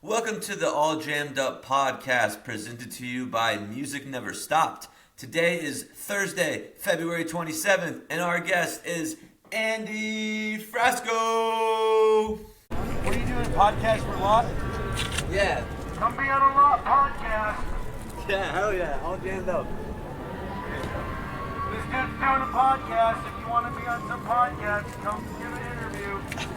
Welcome to the All Jammed Up podcast presented to you by Music Never Stopped. Today is Thursday, February 27th, and our guest is Andy Frasco. What are you doing, podcast for Lot? Yeah. Come be on a Lot podcast. Yeah, hell yeah, All Jammed Up. This dude's doing a podcast. If you want to be on some podcast, come do an interview.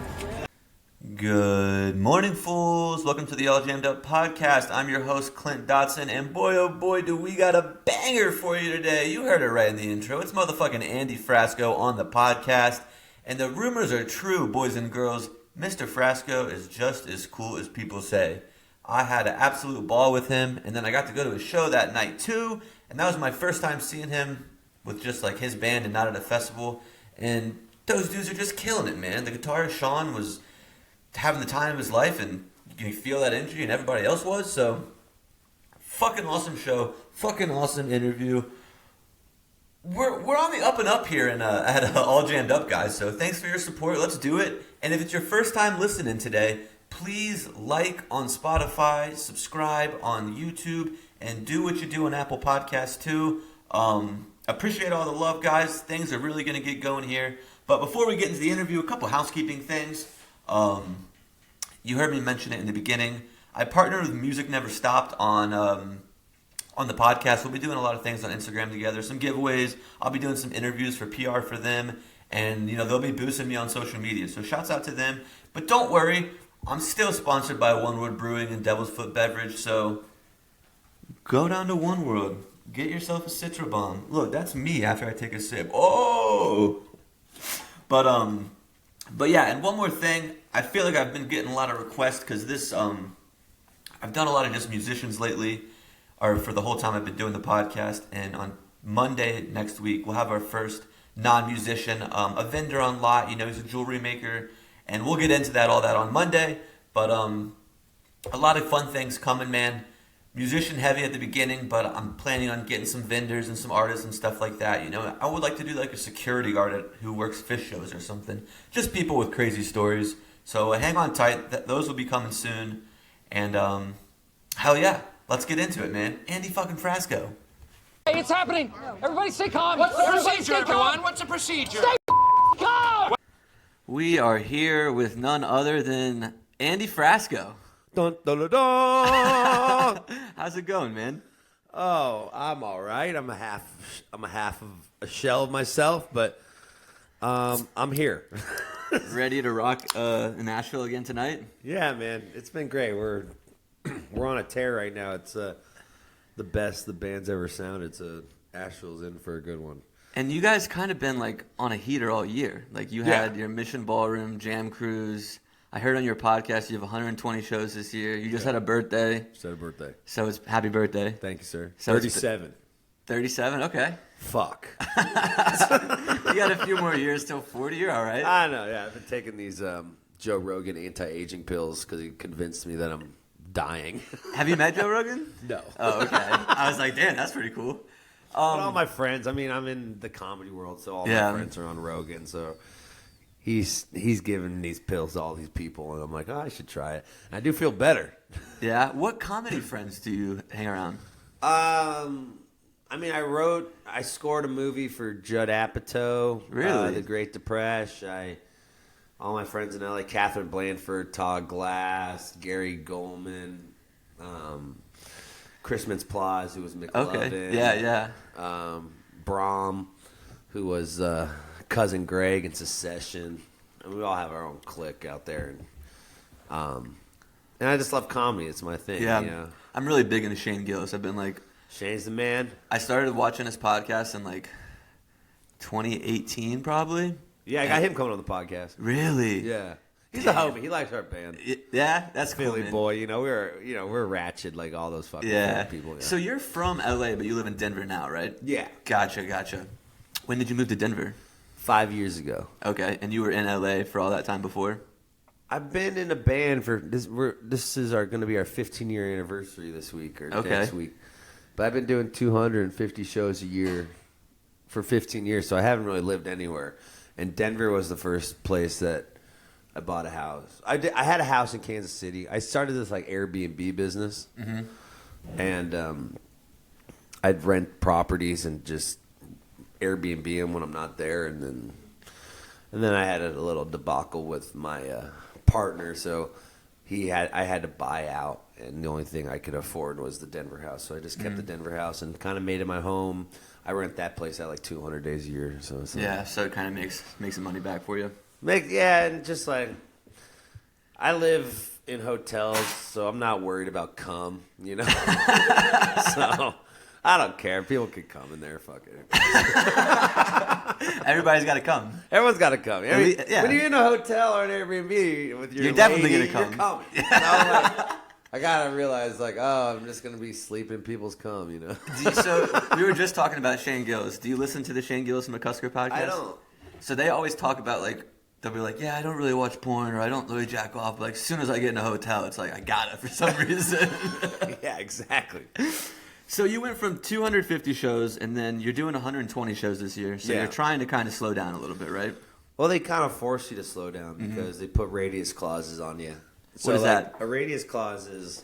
Good morning, fools. Welcome to the All Jammed Up podcast. I'm your host, Clint Dotson, and boy, oh boy, do we got a banger for you today. You heard it right in the intro. It's motherfucking Andy Frasco on the podcast, and the rumors are true, boys and girls. Mr. Frasco is just as cool as people say. I had an absolute ball with him, and then I got to go to his show that night too, and that was my first time seeing him with just like his band and not at a festival, and those dudes are just killing it, man. The guitarist Sean was having the time of his life, and you can feel that energy, and everybody else was. So, fucking awesome show, fucking awesome interview. We're on the up and up here at All Jammed Up, guys. So thanks for your support. Let's do it. And if it's your first time listening today, please like on Spotify, subscribe on YouTube, and do what you do on Apple Podcasts too. Appreciate all the love, guys. Things are really gonna get going here. But before we get into the interview, a couple housekeeping things. You heard me mention it in the beginning. I partnered with Music Never Stopped on the podcast. We'll be doing a lot of things on Instagram together, some giveaways. I'll be doing some interviews for PR for them, and they'll be boosting me on social media. So shouts out to them. But don't worry, I'm still sponsored by One World Brewing and Devil's Foot Beverage. So go down to One World, get yourself a Citra Bomb. Look, that's me after I take a sip. Oh, But yeah, and one more thing, I feel like I've been getting a lot of requests because I've done a lot of just musicians lately, or for the whole time I've been doing the podcast, and on Monday next week we'll have our first non-musician, a vendor on lot, he's a jewelry maker, and we'll get into all that on Monday, but a lot of fun things coming, man. Musician heavy at the beginning, but I'm planning on getting some vendors and some artists and stuff like that. I would like to do like a security guard who works fish shows or something. Just people with crazy stories. So hang on tight. Those will be coming soon. And hell yeah, let's get into it, man. Andy fucking Frasco. Hey, it's happening. Everybody stay calm. What's the Everybody procedure, stay everyone? calm. What's the procedure? Stay calm. We are here with none other than Andy Frasco. Dun, dun, dun, dun. How's it going, man? Oh, I'm all right. I'm a half of a shell of myself, but I'm here. Ready to rock in Nashville again tonight? Yeah, man, it's been great. We're on a tear right now. It's the best the band's ever sounded. So Asheville's in for a good one. And you guys kind of been like on a heater all year. Like you had your Mission Ballroom, Jam Cruise. I heard on your podcast you have 120 shows this year. You just had a birthday. Just had a birthday. So it's happy birthday. Thank you, sir. So 37. 37? Okay. Fuck. You got a few more years till 40. You're all right. I know, yeah. I've been taking these Joe Rogan anti-aging pills because he convinced me that I'm dying. Have you met Joe Rogan? No. Oh, okay. I was like, damn, that's pretty cool. But all my friends, I'm in the comedy world, so all my friends are on Rogan, so he's giving these pills to all these people, and I'm like, I should try it. And I do feel better. Yeah? What comedy friends do you hang around? I scored a movie for Judd Apatow. Really? The Great Depression. All my friends in LA, Catherine Blanford, Todd Glass, Gary Goldman, Chris Mintz-Plasse, who was McLovin. Okay. Yeah. Brahm, who was Cousin Greg in Secession. And we all have our own clique out there. And I just love comedy. It's my thing. Yeah. I'm really big into Shane Gillis. I've been like... Shane's the man. I started watching his podcast in like 2018 probably. Yeah, I got him coming on the podcast. Really? Yeah. He's a homie. He likes our band. Yeah, that's cool, Philly man. boy. We're ratchet like all those fucking people. Yeah. So you're from LA, but you live in Denver now, right? Yeah. Gotcha. When did you move to Denver? 5 years ago. Okay, and you were in LA for all that time before? I've been in a band for this. This is going to be our 15-year anniversary this week or next week. But I've been doing 250 shows a year for 15 years, so I haven't really lived anywhere. And Denver was the first place that I bought a house. I had a house in Kansas City. I started this like Airbnb business, and I'd rent properties and just Airbnb them when I'm not there, and then I had a little debacle with my partner, so I had to buy out, and the only thing I could afford was the Denver house, so I just kept the Denver house and kind of made it my home. I rent that place out like 200 days a year, so it's like, so it kind of makes some money back for you. And just like I live in hotels, so I'm not worried about cum, you know. So I don't care. People can come in there. Fuck it. Everybody's got to come. Everyone's got to come. Yeah. When you're in a hotel or an Airbnb with your You're definitely lady, gonna come. You're coming. You know, like, I gotta realize, like, oh, I'm just gonna be sleeping people's cum, you know. So we were just talking about Shane Gillis. Do you listen to the Shane Gillis and McCusker podcast? I don't. So they always talk about like. They'll be like, yeah, I don't really watch porn or I don't really jack off. But like, as soon as I get in a hotel, it's like, I got it for some reason. Yeah, exactly. So you went from 250 shows and then you're doing 120 shows this year. So you're trying to kind of slow down a little bit, right? Well, they kind of force you to slow down because they put radius clauses on you. So What is that? A radius clause is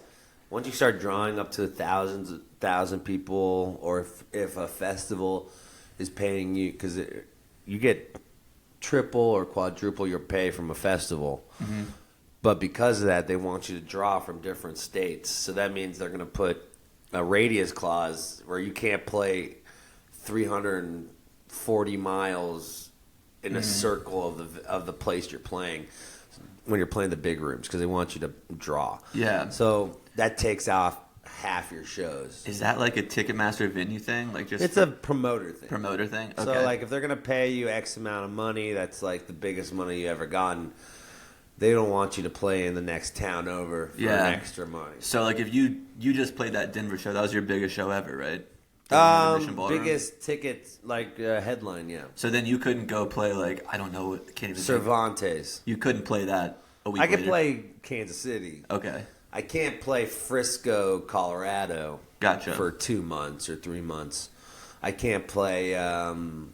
once you start drawing up to 1,000 people, or if a festival is paying you, because you get triple or quadruple your pay from a festival. But because of that, they want you to draw from different states. So that means they're going to put a radius clause where you can't play 340 miles in a circle of the place you're playing when you're playing the big rooms, because they want you to draw. Yeah. So that takes off half your shows. Is that like a Ticketmaster venue thing? Like just It's a promoter thing. promoter thing? Okay. So, like, if they're going to pay you X amount of money, that's, like, the biggest money you ever gotten, they don't want you to play in the next town over for extra money. So, like, if you just played that Denver show, that was your biggest show ever, right? Biggest ticket, like, headline, yeah. So then you couldn't go play, like, I don't know, can't even think. Cervantes. You couldn't play that a week I could later. play Kansas City. Okay. I can't play Frisco, Colorado Gotcha. for 2 months or 3 months. I can't play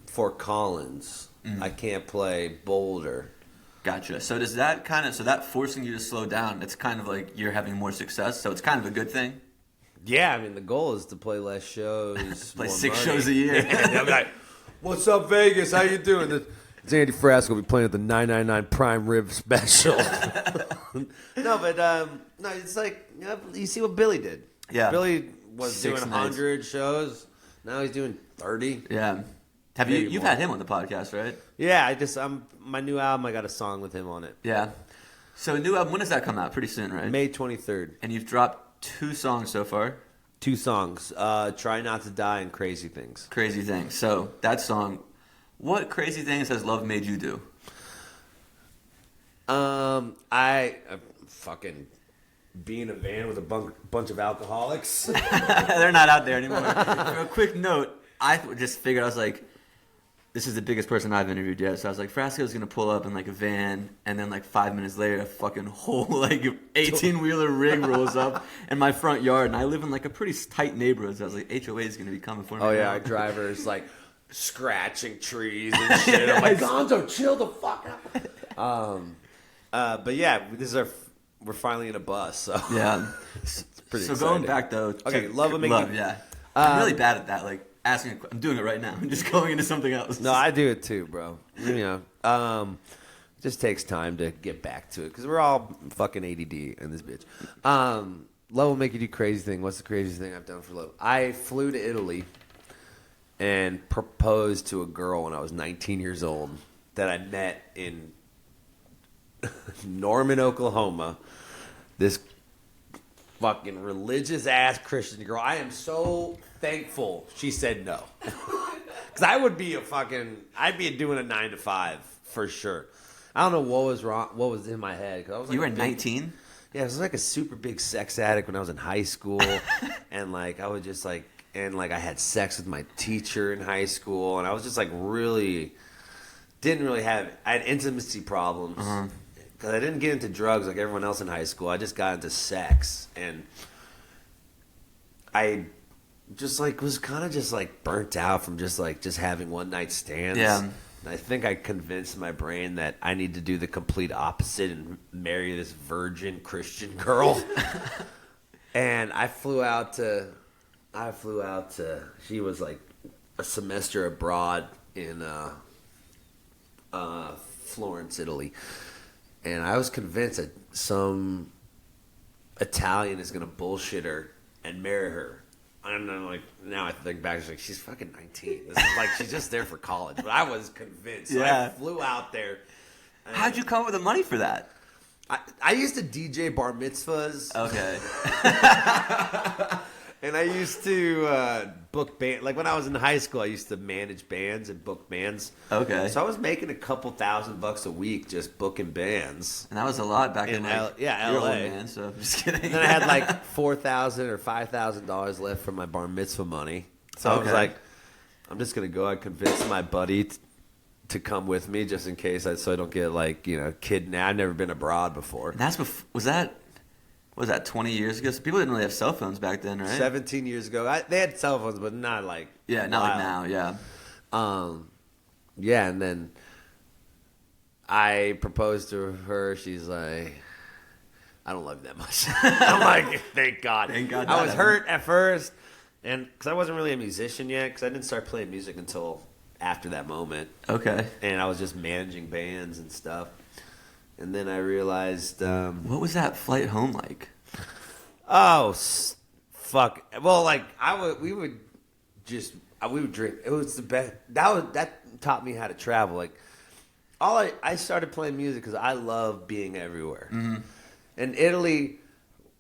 Fort Collins. I can't play Boulder. Gotcha. So does that so that forcing you to slow down, it's kind of like you're having more success, so it's kind of a good thing? Yeah, I mean, the goal is to play less shows. Play more 6 money. shows a year. Yeah, they'll be like, what's up, Vegas? How you doing? It's Andy Frasco. We'll be playing at the 999 Prime Rib Special. No, but no, it's like, you see what Billy did. Yeah. Billy was 6 doing nights. 100 shows. Now he's doing 30. Yeah. Have Maybe you've more. had him on the podcast, right? Yeah, my new album, I got a song with him on it. Yeah. So a new album, when does that come out? Pretty soon, right? May 23rd. And you've dropped 2 songs so far. 2 songs. Try Not to Die and Crazy Things. Crazy Things. So that song, what crazy things has love made you do? I fucking be in a van with a bunch of alcoholics. They're not out there anymore. For a quick note, I just figured, I was like, this is the biggest person I've interviewed yet. So I was like, Frasco's going to pull up in like a van, and then like 5 minutes later, a fucking whole like 18-wheeler rig rolls up in my front yard. And I live in like a pretty tight neighborhood. So I was like, HOA is going to be coming for me. Oh, yeah, now. our driver's like scratching trees and shit. I'm like, Gonzo, chill the fuck out. But yeah, we're finally in a bus. So Yeah. pretty So exciting. going back though. Okay, love will make love, you- yeah. I'm really bad at that. Like asking, I'm doing it right now. I'm just going into something else. No, I do it too, bro. You know, just takes time to get back to it because we're all fucking ADD in this bitch. Love will make you do crazy thing. What's the craziest thing I've done for love? I flew to Italy and proposed to a girl when I was 19 years old that I met in Norman, Oklahoma. This fucking religious ass Christian girl. I am so thankful she said no. Because I'd be doing a 9 to 5 for sure. I don't know what was wrong, what was in my head. 'Cause I was like You were 19? Yeah, I was like a super big sex addict when I was in high school. And like, I would just like, and like I had sex with my teacher in high school. And I was just like I had intimacy problems. Because I didn't get into drugs like everyone else in high school. I just got into sex. And I just like was kind of just like burnt out from just having one night stands. Yeah. I think I convinced my brain that I need to do the complete opposite and marry this virgin Christian girl. And I flew out to. She was like a semester abroad in Florence, Italy, and I was convinced that some Italian is gonna bullshit her and marry her. And then, like, now I think back, she's fucking 19. This is like she's just there for college. But I was convinced. So I flew out there. How'd you come up with the money for that? I used to DJ bar mitzvahs. Okay. And I used to book band. Like when I was in high school, I used to manage bands and book bands. Okay. So I was making a couple $1,000 a week just booking bands. And that was a lot back in LA. You're old, man, so I'm just kidding. And then I had like $4,000 or $5,000 left from my bar mitzvah money. So I was like, I'm just gonna go and convince my buddy to come with me just in case, so I don't get like kidnapped. I've never been abroad before. And that's was that 20 years ago? So people didn't really have cell phones back then, right? 17 years ago, they had cell phones, but not like not like now. Yeah. Yeah, and then I proposed to her. She's like, I don't love you that much. I'm like, thank God. Thank God. I was hurt at first, and because I wasn't really a musician yet, because I didn't start playing music until after that moment. Okay. And I was just managing bands and stuff. And then I realized... what was that flight home like? Oh, fuck. Well, like, we would drink. It was the best. That taught me how to travel. Like, I started playing music because I love being everywhere. Mm-hmm. And Italy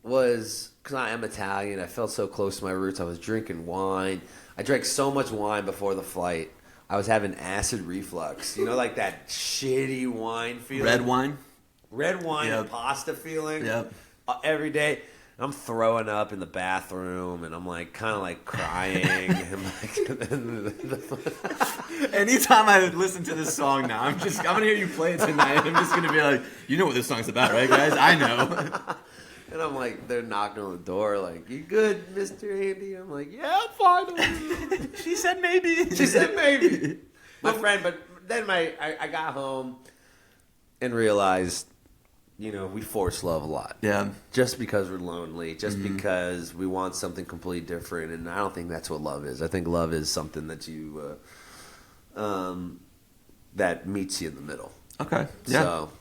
was... Because I am Italian, I felt so close to my roots. I was drinking wine. I drank so much wine before the flight. I was having acid reflux. Like that shitty wine feeling. Red wine and pasta feeling. Yep. Every day. I'm throwing up in the bathroom, and I'm like kind of like crying. Anytime I listen to this song now, I'm gonna hear you play it tonight. I'm just gonna be like, you know what this song's about, right, guys? I know. And I'm like, they're knocking on the door, like, you good, Mr. Andy? I'm like, yeah, I'm fine. She said maybe. She said maybe. My friend, but then I got home and realized, we force love a lot. Yeah. Just because we're lonely, just because we want something completely different, and I don't think that's what love is. I think love is something that you, that meets you in the middle. Okay. Yeah. So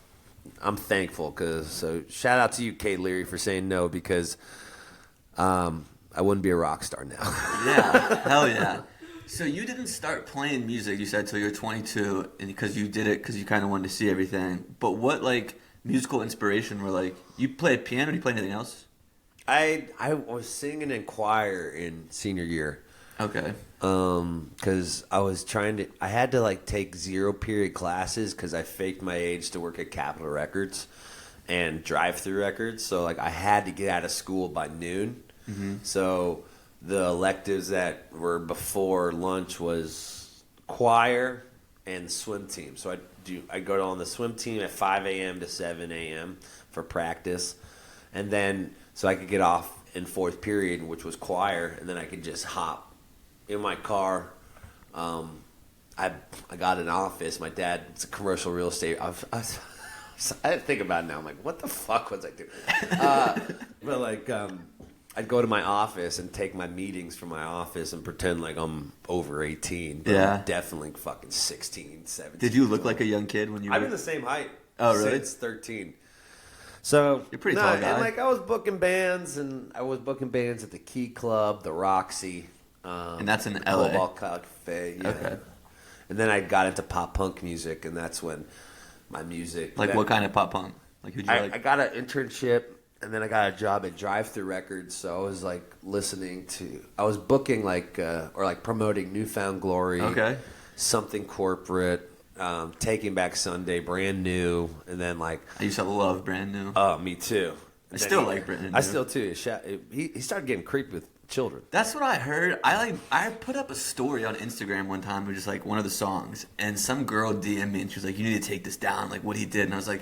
I'm thankful so shout out to you, Kate Leary, for saying no, because I wouldn't be a rock star now. Yeah, hell yeah. So you didn't start playing music, you said, till you were 22, and because you did it because you kind of wanted to see everything. But what musical inspiration were you play piano? Do you play anything else? I was singing in choir in senior year. Okay. Because I had to take 0 period classes because I faked my age to work at Capitol Records and Drive-Thru Records. So I had to get out of school by noon. Mm-hmm. So the electives that were before lunch was choir and swim team. So I go on the swim team at 5 a.m. to 7 a.m. for practice, and then so I could get off in 4th period, which was choir, and then I could just hop in my car. I got an office. My dad's a commercial real estate. I think about it now. I'm like, what the fuck was I doing? But I'd go to my office and take my meetings from my office and pretend like I'm over 18. But yeah. I'm definitely fucking 16, 17. Did you look like a young kid when you were... I've been the same height. Oh, really? Since 13. So you're a pretty tall guy. And I was booking bands, and I was booking bands at the Key Club, the Roxy. And that's in LA. Cobalt Cafe, yeah. Okay. And then I got into pop punk music, and that's when my music... what kind of pop punk? Who'd you like? I got an internship, and then I got a job at Drive-Thru Records, so I was listening to... I was booking or promoting Newfound Glory. Okay. Something Corporate, Taking Back Sunday, Brand New, and then I used to love Brand New. Oh, me too. I still like Brand New. I still too. He started getting creepy with children. That's what I heard. I put up a story on Instagram one time with just one of the songs, and some girl DM'd me and she was like, "You need to take this down, what he did." And I was like,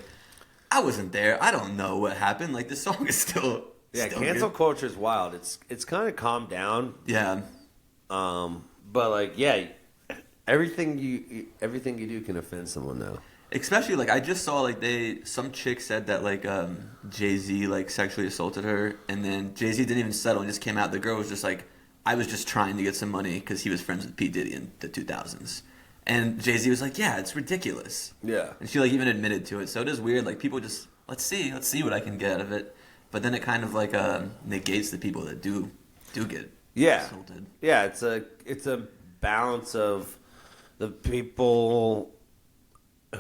I wasn't there. I don't know what happened. This song is still cancel good. culture is wild. It's kind of calmed down. Yeah. But everything you do can offend someone now. Especially like I just saw like some chick said that like Jay-Z like sexually assaulted her, and then Jay-Z didn't even settle and just came out. The girl was just like, I was just trying to get some money because he was friends with P. Diddy in the 2000s. And Jay-Z was like, yeah, it's ridiculous. Yeah. And she like even admitted to it. So it is weird. Like people just let's see what I can get out of it. But then it kind of like negates the people that do get assaulted. Yeah, it's a balance of the people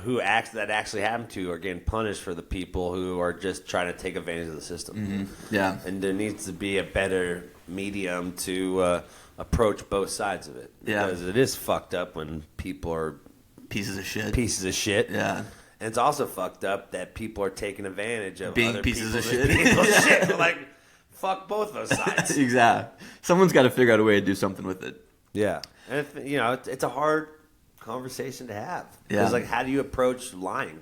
who actually happen to are getting punished for the people who are just trying to take advantage of the system. Mm-hmm. Yeah. And there needs to be a better medium to approach both sides of it. Yeah. Because it is fucked up when people are pieces of shit. Yeah. And it's also fucked up that people are taking advantage of being other pieces of people's shit. shit. Like, fuck both those sides. Exactly. Someone's got to figure out a way to do something with it. Yeah. And, it's a hard conversation to have. Yeah. It's like, how do you approach lying?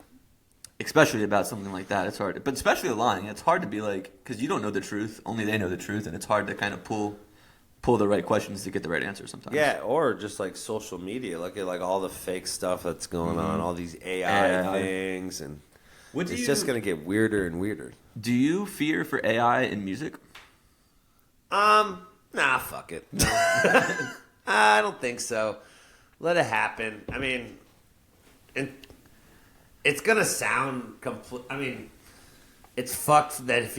Especially about something like that. It's hard. But especially lying. It's hard to be like, because you don't know the truth. Only they know the truth. And it's hard to kind of pull the right questions to get the right answer sometimes. Yeah, or just like social media. Look at like all the fake stuff that's going on, all these AI things, and it's just going to get weirder and weirder. Do you fear for AI in music? Nah, fuck it. No. I don't think so. Let it happen. I mean, it's going to sound complete. I mean, it's fucked that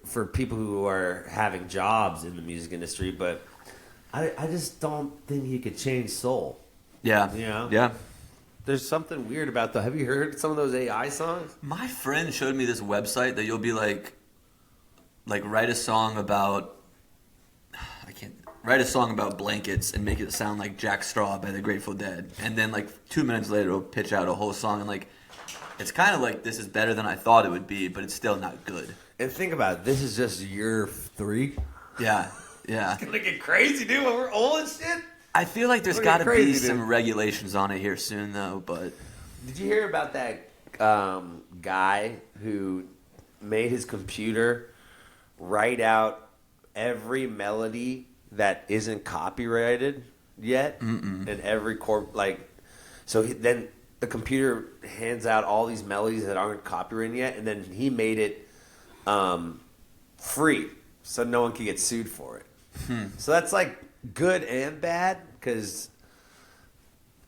for people who are having jobs in the music industry, but I just don't think you could change soul. Yeah. You know? Yeah. There's something weird about that. Have you heard some of those AI songs? My friend showed me this website that you'll be like write a song about blankets and make it sound like Jack Straw by the Grateful Dead, and then like 2 minutes later it'll pitch out a whole song, and like it's kind of like this is better than I thought it would be, but it's still not good. And think about it, this is just year 3. Yeah. It's gonna get crazy, dude. When we're old and shit. I feel like there's got to be some regulations on it here soon, though. But did you hear about that guy who made his computer write out every melody that isn't copyrighted yet, and every then the computer hands out all these melodies that aren't copyrighted yet, and then he made it free, so no one can get sued for it. So that's like good and bad, because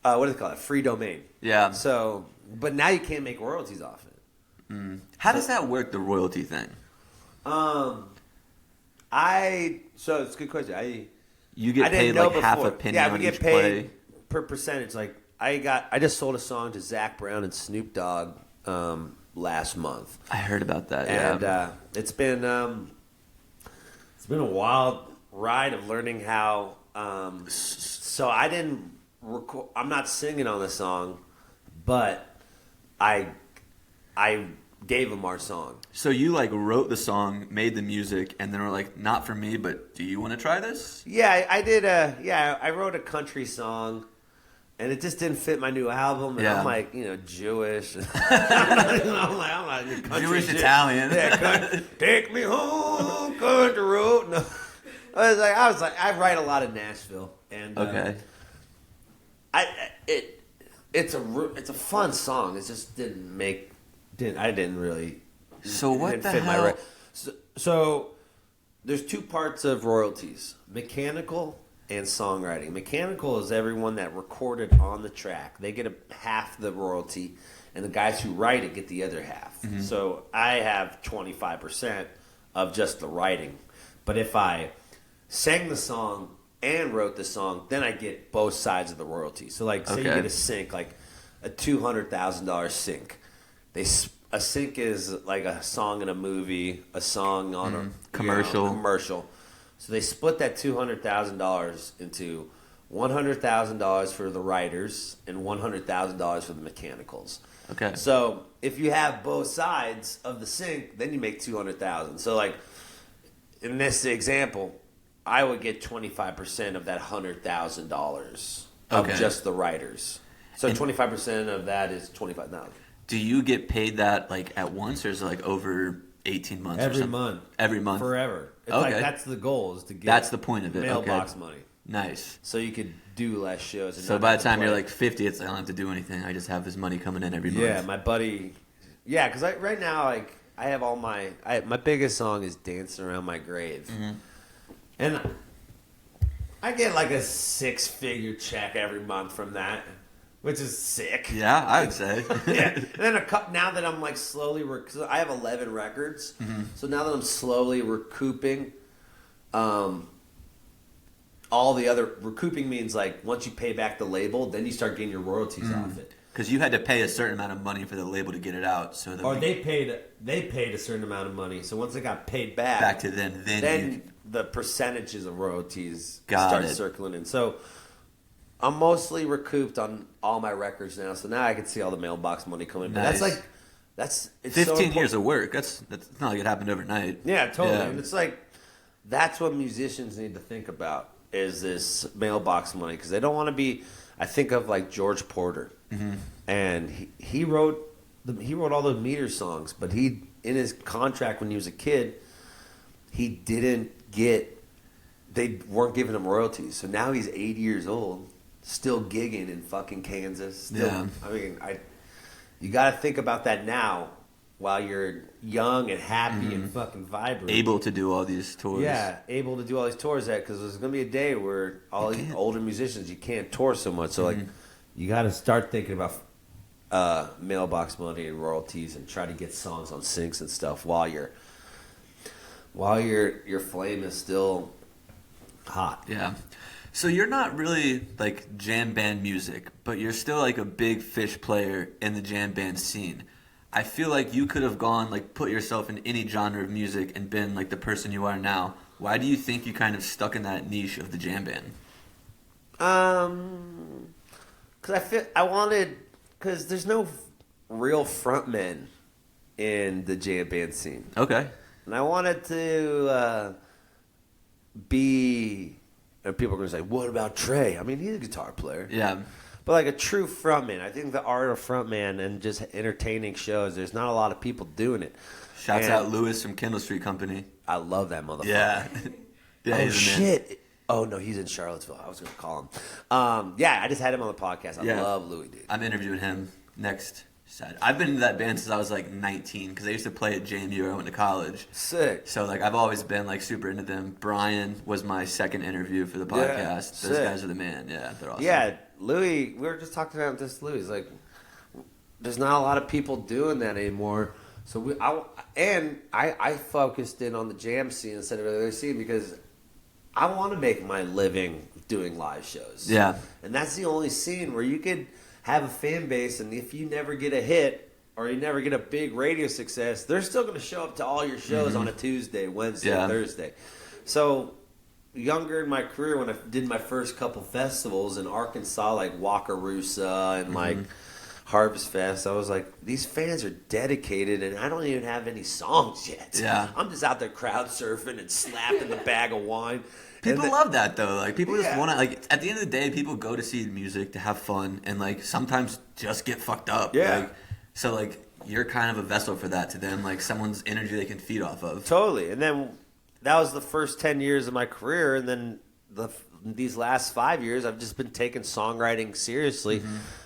what do they call it? Free domain. Yeah. So, but now you can't make royalties off it. How does that work? The royalty thing. So it's a good question. You get paid like half a penny on each play. Yeah, we get paid per percentage. Like I just sold a song to Zach Brown and Snoop Dogg last month. I heard about that. And it's been a wild ride of learning how. So I didn't record. I'm not singing on the song, but I gave him our song. So you like wrote the song, made the music, and then were like, not for me, but do you want to try this? Yeah, I did. I wrote a country song, and it just didn't fit my new album. And I'm like, Jewish. I'm not country Jewish shit. Italian. Yeah, take me home, country road. No. I was like, I write a lot of Nashville, and okay. It's a fun song. It just I didn't really. So what the hell? So there's two parts of royalties: mechanical and songwriting. Mechanical is everyone that recorded on the track. They get half the royalty, and the guys who write it get the other half. Mm-hmm. So I have 25% of just the writing. But if I sang the song and wrote the song, then I get both sides of the royalty. So like, say you get a sync, like a $200,000 sync. A sync is like a song in a movie, a song on a commercial. So they split that $200,000 into $100,000 for the writers and $100,000 for the mechanicals. Okay. So if you have both sides of the sync, then you make $200,000. So like in this example, I would get 25% of that $100,000 of just the writers. So 25% of that is $25,000. Do you get paid that like at once, or is it like over 18 months? Every month. Every month. Forever. It's like that's the goal, is to get that's the point of it. Mailbox money. Nice. So you could do less shows. And So not by have the to time you're play. like 50, it's like, I don't have to do anything. I just have this money coming in every month. Yeah, my buddy. Yeah, because right now, like, I have all my biggest song is "Dancing Around My Grave," and I get like a 6-figure check every month from that, which is sick. Yeah, I would say. Yeah, and then now that I'm like slowly, because I have 11 records, so now that I'm slowly recouping, all the other recouping means like once you pay back the label, then you start getting your royalties off it. Because you had to pay a certain amount of money for the label to get it out. So They paid a certain amount of money. So once they got paid back to them, then the percentages of royalties Got start it. circling in. So I'm mostly recouped on all my records now. So now I can see all the mailbox money coming. But Nice. it's 15 years of work. That's not like it happened overnight. Yeah, totally. Yeah. And it's like that's what musicians need to think about is this mailbox money because they don't want to be. I think of like George Porter, and he wrote all those meter songs, but he in his contract when he was a kid, he didn't get. They weren't giving him royalties, so now he's 80 years old, still gigging in fucking Kansas. Still, Yeah. I mean, you got to think about that now while you're young and happy and fucking vibrant. Able to do all these tours. Yeah, able to do all these tours because there's going to be a day where all these older musicians, you can't tour so much. So, like, you got to start thinking about mailbox money and royalties and try to get songs on syncs and stuff while your flame is still hot. Yeah. So you're not really like jam band music, but you're still like a big fish player in the jam band scene. I feel like you could have gone like put yourself in any genre of music and been like the person you are now. Why do you think you kind of stuck in that niche of the jam band? Because there's no real frontmen in the jam band scene. Okay. And I wanted to be. And people are going to say, "What about Trey?" I mean, he's a guitar player. Yeah. But like a true frontman, I think the art of frontman and just entertaining shows. There's not a lot of people doing it. Shouts And out Lewis from Kendall Street Company. I love that motherfucker. Yeah. Yeah. Oh he's the man. shit! Oh no, he's in Charlottesville. I was going to call him. Yeah, I just had him on the podcast. I love Louis, dude. I'm interviewing him next Saturday. I've been in that band since I was like 19 because I used to play at JMU where I went to college. Sick. So like I've always been like super into them. Brian was my second interview for the podcast. Those sick. guys are the man. Yeah, they're awesome. Yeah, Louis. We were just talking about this. Louis, like, there's not a lot of people doing that anymore. So I focused in on the jam scene instead of the other scene because I want to make my living doing live shows. Yeah. And that's the only scene where you could have a fan base, and if you never get a hit or you never get a big radio success, they're still going to show up to all your shows on a Tuesday, Wednesday, Thursday. So younger in my career, when I did my first couple festivals in Arkansas, like Wakarusa and like Harvest Fest, I was like, these fans are dedicated, and I don't even have any songs yet. Yeah. I'm just out there crowd surfing and slapping the bag of wine. People love that though. Like people just Yeah. want to like at the end of the day, people go to see music to have fun and like sometimes just get fucked up. Yeah. Like, so like you're kind of a vessel for that to them, like someone's energy they can feed off of. Totally. And then that was the first 10 years of my career, and then these last 5 years, I've just been taking songwriting seriously,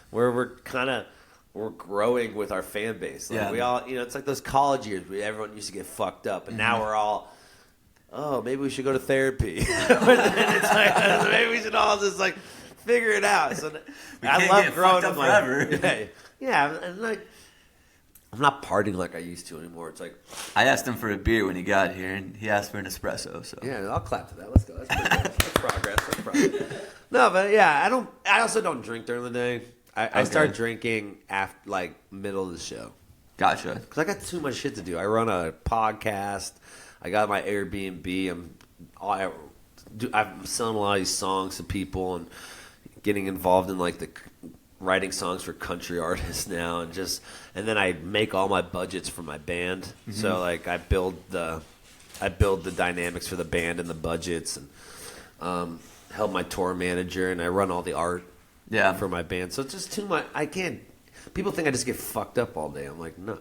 where we're growing with our fan base. Like we all, it's like those college years where everyone used to get fucked up, and now we're all, oh, maybe we should go to therapy. It's like, maybe we should all just like figure it out. So I can't love get growing fucked up with forever. yeah, and like I'm not partying like I used to anymore. It's like, I asked him for a beer when he got here, and he asked for an espresso. So yeah, I'll clap to that. Let's go. That's pretty good. That's progress. That's progress. No, but yeah, I also don't drink during the day. I start drinking after like middle of the show gotcha. because I got too much shit to do. I run a podcast. I got my Airbnb. I'm selling a lot of these songs to people and getting involved in like the writing songs for country artists now, and then I make all my budgets for my band. So like I build the dynamics for the band and the budgets, and help my tour manager, and I run all the art for my band. So it's just too much. I can't. People think I just get fucked up all day. I'm like, no.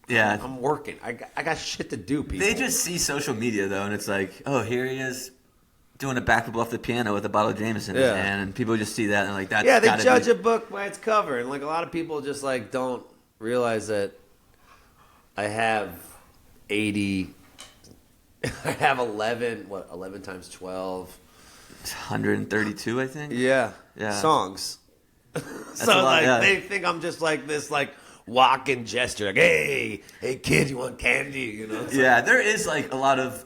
Yeah. I'm working. I got shit to do, people. They just see social media though, and it's like, oh, here he is doing a backflip off the piano with a bottle of Jameson in his hand, and people just see that and they're like, that's yeah, they gotta judge be... a book by its cover, and like a lot of people just like don't realize that I have 80. I have 11 times 12. 132, I think. Yeah. Songs. So like they think I'm just like this like walking gesture, like hey kid, you want candy? You know? Yeah, there is like a lot of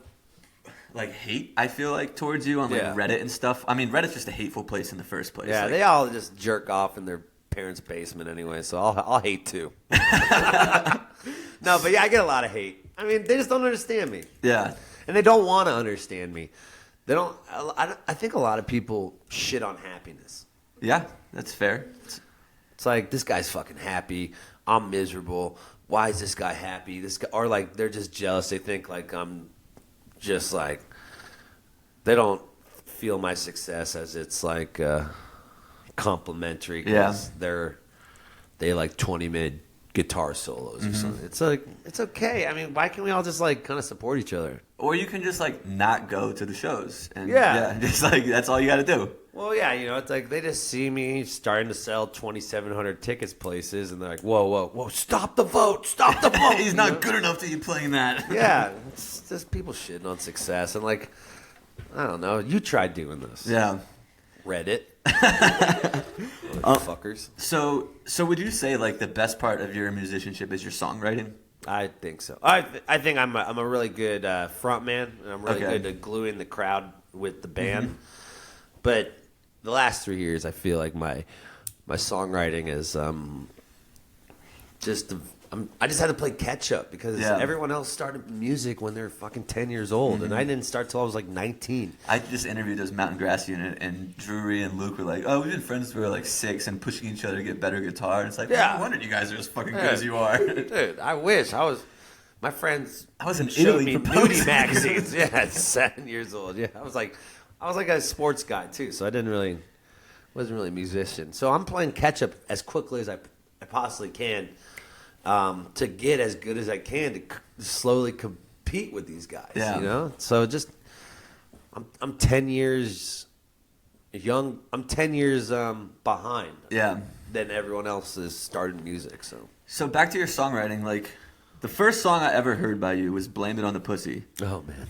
like hate, I feel like, towards you on like Reddit and stuff. I mean, Reddit's just a hateful place in the first place. Yeah, like, they all just jerk off in their parents' basement anyway, so I'll hate too. No, but yeah, I get a lot of hate. I mean, they just don't understand me. Yeah. And they don't want to understand me. They don't. I think a lot of people shit on happiness. Yeah, that's fair. It's like, this guy's fucking happy. I'm miserable. Why is this guy happy? This guy, or like they're just jealous. They think like I'm just like, they don't feel my success as it's like complimentary because they like 20-minute guitar solos or something. It's like, it's okay. I mean, why can't we all just like kind of support each other? Or you can just like not go to the shows and just like that's all you got to do. Well, yeah, you know, it's like they just see me starting to sell 2,700 tickets places, and they're like, whoa, stop the vote, stop the vote. He's not good enough to be playing that. Yeah, it's just people shitting on success, and like, I don't know, you tried doing this. Yeah. Reddit. Fuckers. So would you say like the best part of your musicianship is your songwriting? I think so. I think I'm a really good front man, and I'm really good at gluing the crowd with the band. But the last 3 years, I feel like my songwriting is I just had to play catch up because everyone else started music when they were fucking 10 years old, and I didn't start till I was like 19. I just interviewed those Mountain Grass Unit, and Drury and Luke were like, "Oh, we've been friends since we were like 6 and pushing each other to get better guitar." And it's like, no wonder you guys are as fucking good as you are. Dude, I wish I was. My friends, I was in showed Italy me nudie magazines. Yeah, at 7 years old. Yeah, I was like a sports guy too, so wasn't really a musician. So I'm playing catch up as quickly as I possibly can. To get as good as I can to slowly compete with these guys, you know. So just, I'm 10 years young. I'm 10 years behind. Yeah. Than everyone else has started music. So back to your songwriting. Like, the first song I ever heard by you was "Blame It on the Pussy." Oh man.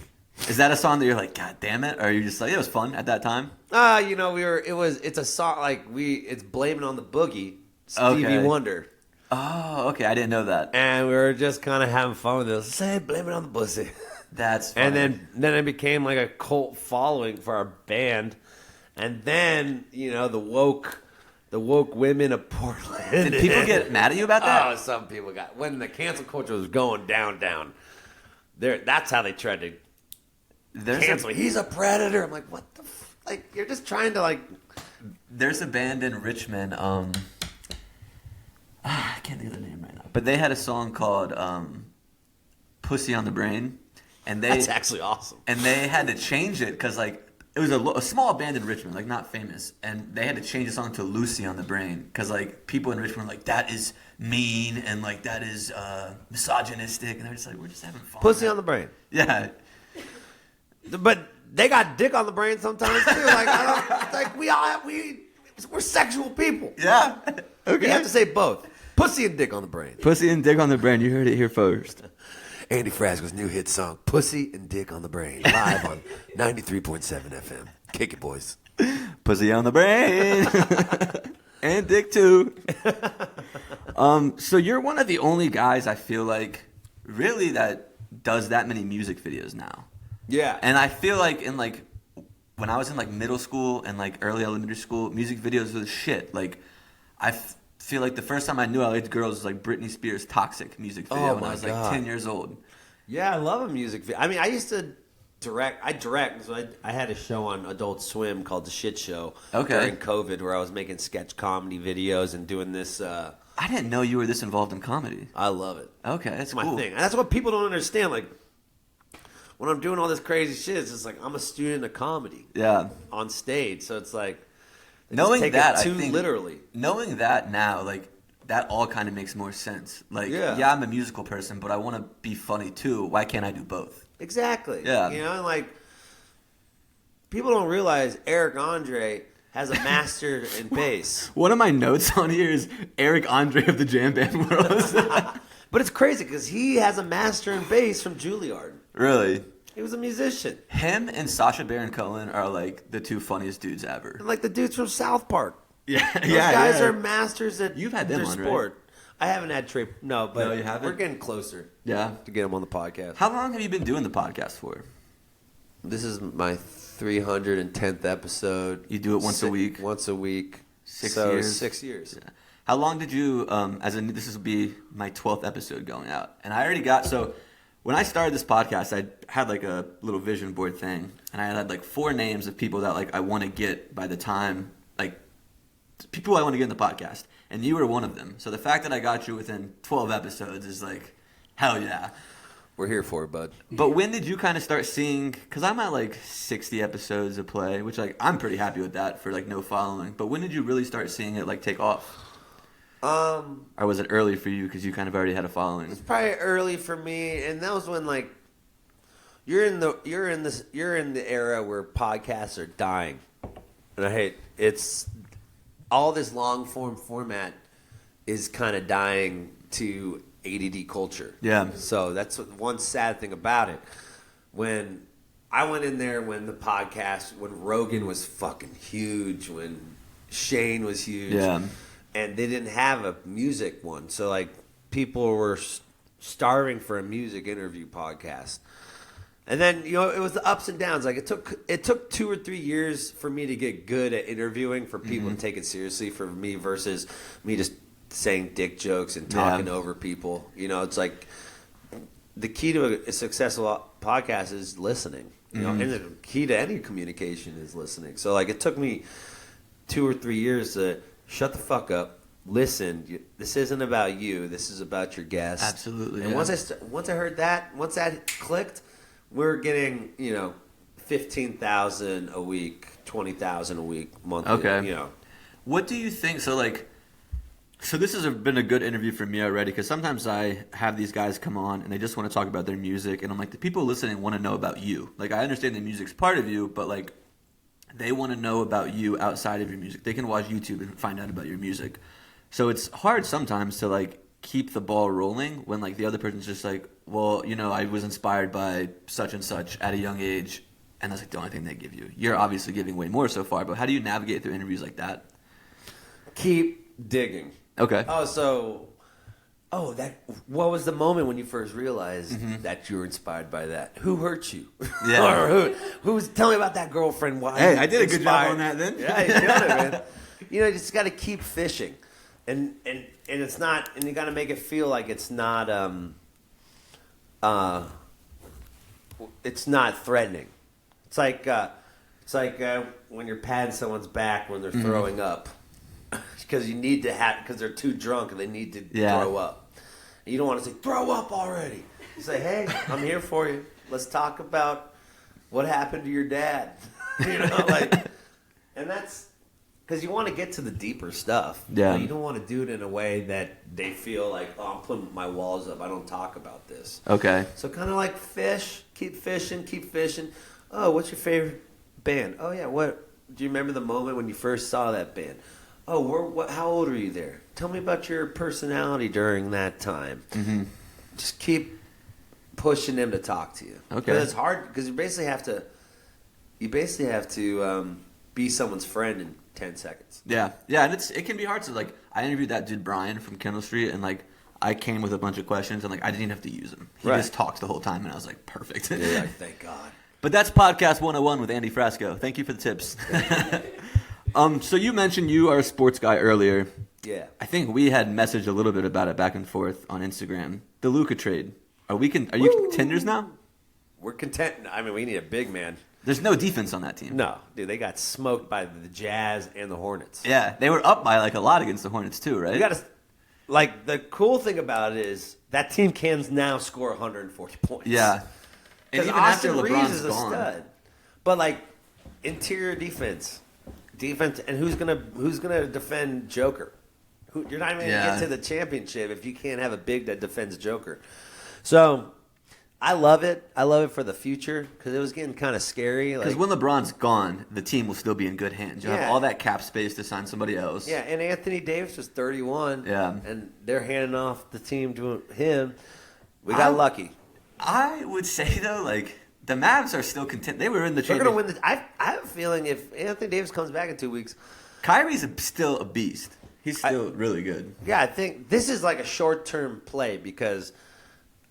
Is that a song that you're like, God damn it? Or are you just like, it was fun at that time? You know, it's a song like it's "Blame It on the Boogie," Stevie Wonder. Oh, okay. I didn't know that. And we were just kind of having fun with this. Say, blame it on the pussy. That's funny. And then it became like a cult following for our band. And then, you know, the woke women of Portland. Did people get mad at you about that? Oh, some people got. When the cancel culture was going down, that's how they tried to cancel me. He's a predator. I'm like, what the like, you're just trying to like. There's a band in Richmond, I can't think of the name right now. But they had a song called "Pussy on the Brain," and that's actually awesome. And they had to change it because like it was a small band in Richmond, like not famous, and they had to change the song to "Lucy on the Brain" because like people in Richmond were like, that is mean and like that is misogynistic, and they're just like, we're just having fun. Pussy on the brain. Yeah. But they got dick on the brain sometimes too. Like we're sexual people. Yeah. Okay. You have to say both. Pussy and dick on the brain. Pussy and dick on the brain. You heard it here first. Andy Frasco's new hit song, Pussy and Dick on the Brain, live on 93.7 FM. Kick it, boys. Pussy on the brain. And dick too. So you're one of the only guys I feel like really that does that many music videos now. Yeah. And I feel like when I was in like middle school and like early elementary school, music videos was shit. Like I feel like the first time I knew I liked girls was like Britney Spears' Toxic music video when I was like 10 years old. Yeah, I love a music video. I mean, I used to direct, so I had a show on Adult Swim called The Shit Show during COVID where I was making sketch comedy videos and doing this. I didn't know you were this involved in comedy. I love it. Okay, that's my cool. thing. And that's what people don't understand. Like, when I'm doing all this crazy shit, it's just like I'm a student of comedy. Yeah. On stage, so it's like knowing that, I think literally. Knowing that now, like that all kind of makes more sense. Like, yeah, I'm a musical person, but I want to be funny too. Why can't I do both? Exactly. Yeah. You know, like people don't realize Eric Andre has a master in bass. One of my notes on here is Eric Andre of the jam band world. But it's crazy because he has a master in bass from Juilliard. Really? He was a musician. Him and Sacha Baron Cohen are like the two funniest dudes ever. And like the dudes from South Park. Yeah, Those guys are masters at You've had them their on, sport. right? I haven't had Trey. No, but No, you haven't? we're getting closer. Yeah. To get him on the podcast. How long have you been doing the podcast for? This is my 310th episode. You do it once a week? Once a week. 6 so years? 6 years. Yeah. How long did you, this will be my 12th episode going out. And I already got, so when I started this podcast, I had like a little vision board thing. And I had like 4 names of people that like I want to get by the time, like people I want to get in the podcast. And you were one of them. So the fact that I got you within 12 episodes is like, hell yeah. We're here for it, bud. But when did you kind of start seeing, because I'm at like 60 episodes of play, which like I'm pretty happy with that for like no following. But when did you really start seeing it like take off? Or was it early for you because you kind of already had a following? It's probably early for me, and that was when like you're in the era where podcasts are dying. And I hate it's all this long form format is kind of dying to ADD culture. Yeah. So that's one sad thing about it. When I went in there when the podcast, when Rogan was fucking huge, when Shane was huge, Yeah. and they didn't have a music one. So like people were starving for a music interview podcast. And then, you know, it was the ups and downs. Like it took 2 or 3 years for me to get good at interviewing for people to take it seriously for me versus me just saying dick jokes and talking over people. You know, it's like the key to a successful podcast is listening. You know, and the key to any communication is listening. So like it took me 2 or 3 years to shut the fuck up, listen. This isn't about you. This is about your guest. Absolutely. And once I heard that, once that clicked, we're getting 15,000 a week, 20,000 a week, monthly. Okay. You know. What do you think? So this has been a good interview for me already because sometimes I have these guys come on and they just want to talk about their music, and I'm like, the people listening want to know about you. Like, I understand the music's part of you, but like, they want to know about you outside of your music. They can watch YouTube and find out about your music. So it's hard sometimes to like keep the ball rolling when like the other person's just like, well, I was inspired by such and such at a young age, and that's like the only thing they give you. You're obviously giving way more so far, but how do you navigate through interviews like that? Keep digging. Okay. What was the moment when you first realized that you were inspired by that? Who hurt you? Yeah. Or who's tell me about that girlfriend? Why? Hey, I did a good job on that then. Yeah, you killed it, man. You just got to keep fishing, and it's not, and you got to make it feel like it's not threatening. It's like when you're patting someone's back when they're throwing up. Because you need to because they're too drunk and they need to throw up. And you don't want to say, throw up already. You say, hey, I'm here for you. Let's talk about what happened to your dad. And that's because you want to get to the deeper stuff. Yeah. You don't want to do it in a way that they feel like, oh, I'm putting my walls up. I don't talk about this. Okay. So kind of like fish, keep fishing. Oh, what's your favorite band? Oh, yeah, what? Do you remember the moment when you first saw that band? Oh, how old are you there? Tell me about your personality during that time. Mm-hmm. Just keep pushing them to talk to you. Okay. Because it's hard because you basically have to be someone's friend in 10 seconds. Yeah, and it can be hard. So like, I interviewed that dude Brian from Kendall Street, and like, I came with a bunch of questions, and like, I didn't even have to use them. He just talked the whole time, and I was like, perfect. Yeah, like, thank God. But that's Podcast 101 with Andy Frasco. Thank you for the tips. So you mentioned you are a sports guy earlier. Yeah. I think we had messaged a little bit about it back and forth on Instagram. The Luka trade. Are you contenders now? We're content. I mean, we need a big man. There's no defense on that team. No, dude, they got smoked by the Jazz and the Hornets. Yeah, they were up by like a lot against the Hornets too, right? You got to the cool thing about it is that team can now score 140 points. Yeah. Because even Austin after Reeves LeBron's is a gone. stud. But like interior defense, and who's gonna defend Joker? You're not even gonna get to the championship if you can't have a big that defends Joker. So I love it. I love it for the future because it was getting kind of scary. Because when LeBron's gone, the team will still be in good hands. You have Yeah. all that cap space to sign somebody else. Yeah, and Anthony Davis was 31. Yeah. And they're handing off the team to him. We got lucky. I would say, though, like, the Mavs are still content. They were in the They're going to championship. win I have a feeling if Anthony Davis comes back in 2 weeks, Kyrie's still a beast. He's still really good. yeah, I think this is like a short-term play because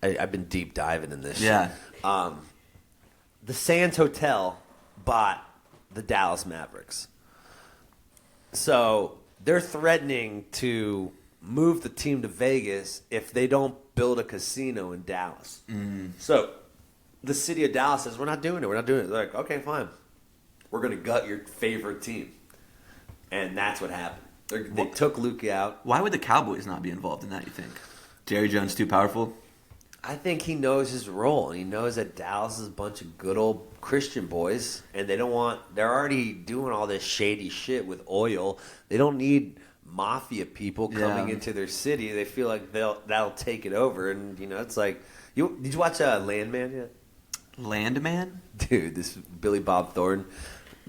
I've been deep diving in this Yeah. shit. The Sands Hotel bought the Dallas Mavericks. So they're threatening to move the team to Vegas if they don't build a casino in Dallas. So the city of Dallas says, we're not doing it. We're not doing it. They're like, okay, fine. We're going to gut your favorite team. And that's what happened. They took Luka out. Why would the Cowboys not be involved in that, you think? Jerry Jones too powerful? I think he knows his role. He knows that Dallas is a bunch of good old Christian boys, and they're already doing all this shady shit with oil. They don't need mafia people coming into their city. They feel like that'll take it over, and it's like, did you watch Landman yet? Landman? Dude, this Billy Bob Thornton.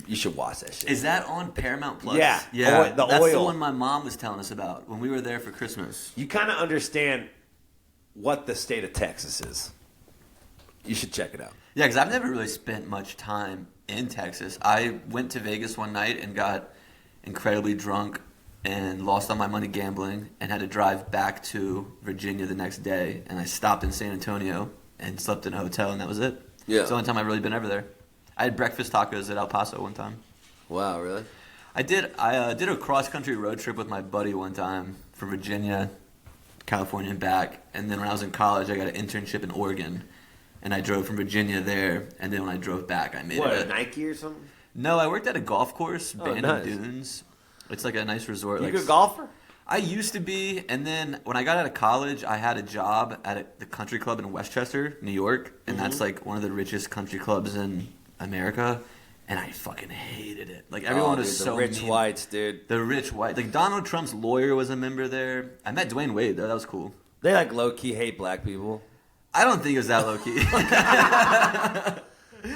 You should watch that shit. Is that on Paramount Plus? Yeah. Yeah. The That's the oil. one my mom was telling us about when we were there for Christmas. You kind of understand what the state of Texas is. You should check it out. Yeah, because I've never really spent much time in Texas. I went to Vegas one night and got incredibly drunk and lost all my money gambling and had to drive back to Virginia the next day. And I stopped in San Antonio and slept in a hotel, and that was it. Yeah. It's the only time I've really been ever there. I had breakfast tacos at El Paso one time. Wow, really? I did a cross-country road trip with my buddy one time from Virginia, California, and back. And then when I was in college, I got an internship in Oregon. And I drove from Virginia there. And then when I drove back, I made it. Nike or something? No, I worked at a golf course, Bandon nice. Dunes. It's like a nice resort. You like a good golfer? I used to be, and then when I got out of college, I had a job at the country club in Westchester, New York, and that's like one of the richest country clubs in America, and I fucking hated it. Like everyone was so the rich mean. whites, dude. The rich white, like Donald Trump's lawyer was a member there. I met Dwayne Wade though. That was cool. They like low key hate black people. I don't think it was that low key,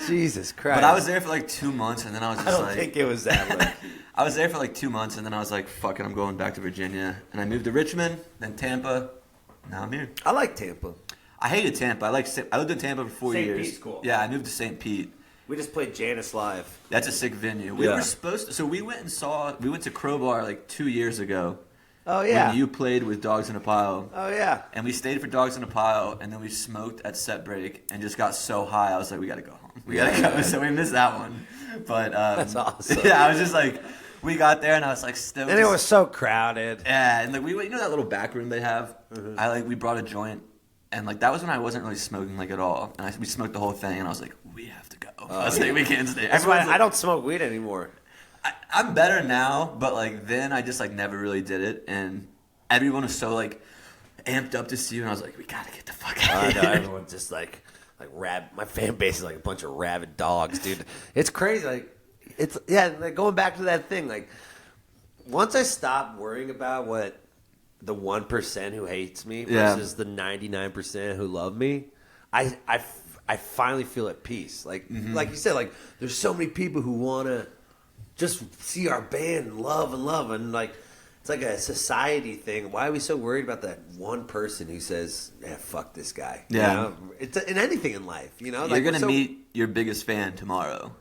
Jesus Christ! but I was there for like 2 months, and then I was just I don't like, think it was that low key. I was there for like 2 months, and then I was like, fuck it, I'm going back to Virginia, and I moved to Richmond, then Tampa. Now I'm here. I like Tampa. I hated Tampa. I lived in Tampa for 4 St. years. Pete's cool. Yeah, I moved to St. Pete. We just played Janice live. That's a sick venue. We were supposed to. So we went to Crowbar like 2 years ago. Oh yeah. When you played with Dogs in a Pile. Oh yeah. And we stayed for Dogs in a Pile, and then we smoked at set break and just got so high. I was like, we gotta go home. We gotta go. So we missed that one. But That's awesome. Yeah, I was just like, we got there and I was like stoked. And it was so crowded. Yeah, and like you know that little back room they have. We brought a joint, and like that was when I wasn't really smoking like at all. And we smoked the whole thing, and I was like, we have to go. I was like, we can't stay. That's why Everyone's like, I don't smoke weed anymore. I'm better now, but like then I just like never really did it, and everyone was so like amped up to see you, and I was like, we gotta get the fuck out I of know here. everyone's just like my fan base is like a bunch of rabid dogs, dude. It's crazy. Like like going back to that thing. Like once I stopped worrying about what the 1% who hates me versus the 99% who love me, I finally feel at peace. Like like you said, like there's so many people who want to just see our band and love, and like it's like a society thing. Why are we so worried about that one person who says, "Yeah, fuck this guy"? Yeah. You know? It's in anything in life. You know, You're gonna meet your biggest fan tomorrow.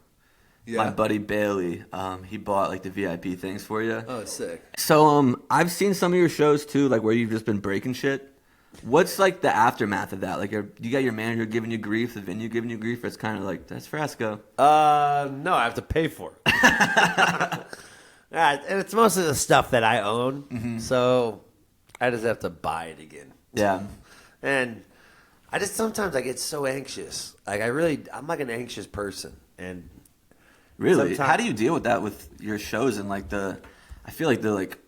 Yeah. My buddy Bailey, he bought like the VIP things for you. Oh, sick. So I've seen some of your shows too, like where you've just been breaking shit. What's like the aftermath of that? Like, you got your manager giving you grief, the venue giving you grief, or it's kind of like, that's Frasco. No, I have to pay for it. And it's mostly the stuff that I own, so I just have to buy it again. Yeah. And sometimes I get so anxious. Like I'm like an anxious person, and Really? sometimes- How do you deal with that with your shows and like I feel like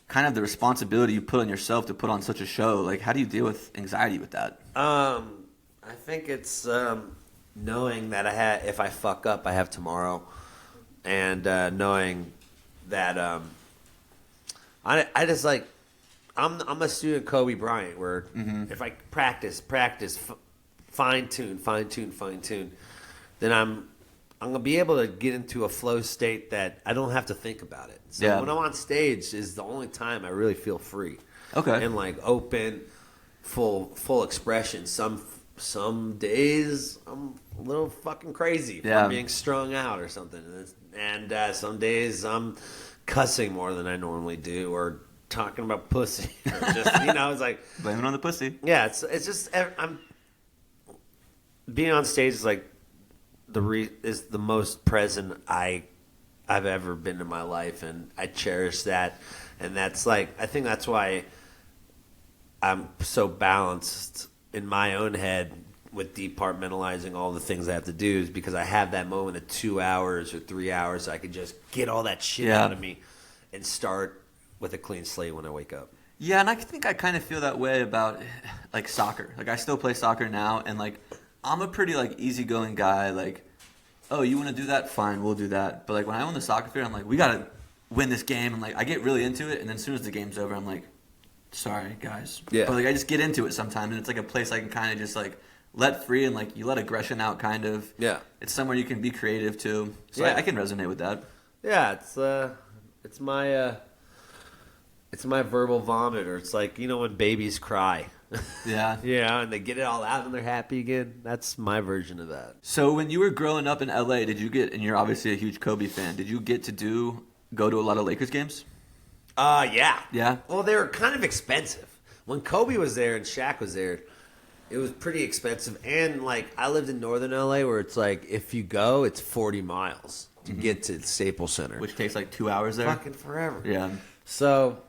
kind of the responsibility you put on yourself to put on such a show, like how do you deal with anxiety with that? I think it's knowing that if I fuck up, I have tomorrow, and knowing that I just like I'm a student Kobe Bryant, where if I practice fine tune, then I'm gonna be able to get into a flow state that I don't have to think about it. So when I'm on stage is the only time I really feel free. Okay. And like open, full expression. Some days I'm a little fucking crazy from being strung out or something, and some days I'm cussing more than I normally do, or talking about pussy, or just it's like blame it on the pussy. Yeah, it's just I'm being on stage is like is the most present I've ever been in my life, and I cherish that, and that's like I think that's why I'm so balanced in my own head with departmentalizing all the things I have to do, is because I have that moment of 2 hours or 3 hours so I can just get all that shit out of me and start with a clean slate when I wake up. Yeah, and I think I kind of feel that way about like soccer. Like I still play soccer now, and like I'm a pretty like easygoing guy. Like, oh, you want to do that? Fine, we'll do that. But like when I own the soccer field, I'm like, we gotta win this game, and like I get really into it. And then as soon as the game's over, I'm like, sorry guys. Yeah. But like I just get into it sometimes, and it's like a place I can kind of just like let free, and like you let aggression out, kind of. Yeah. It's somewhere you can be creative too. So I can resonate with that. Yeah, it's my verbal vomit, or it's like when babies cry. Yeah. And they get it all out and they're happy again. That's my version of that. So when you were growing up in LA, did you get, and you're obviously a huge Kobe fan, did you get to go to a lot of Lakers games? Yeah. Yeah? Well, they were kind of expensive. When Kobe was there and Shaq was there, it was pretty expensive. And like I lived in northern LA, where it's like if you go, it's 40 miles to get to Staples Center. Which takes like 2 hours there? Fucking forever. Yeah. So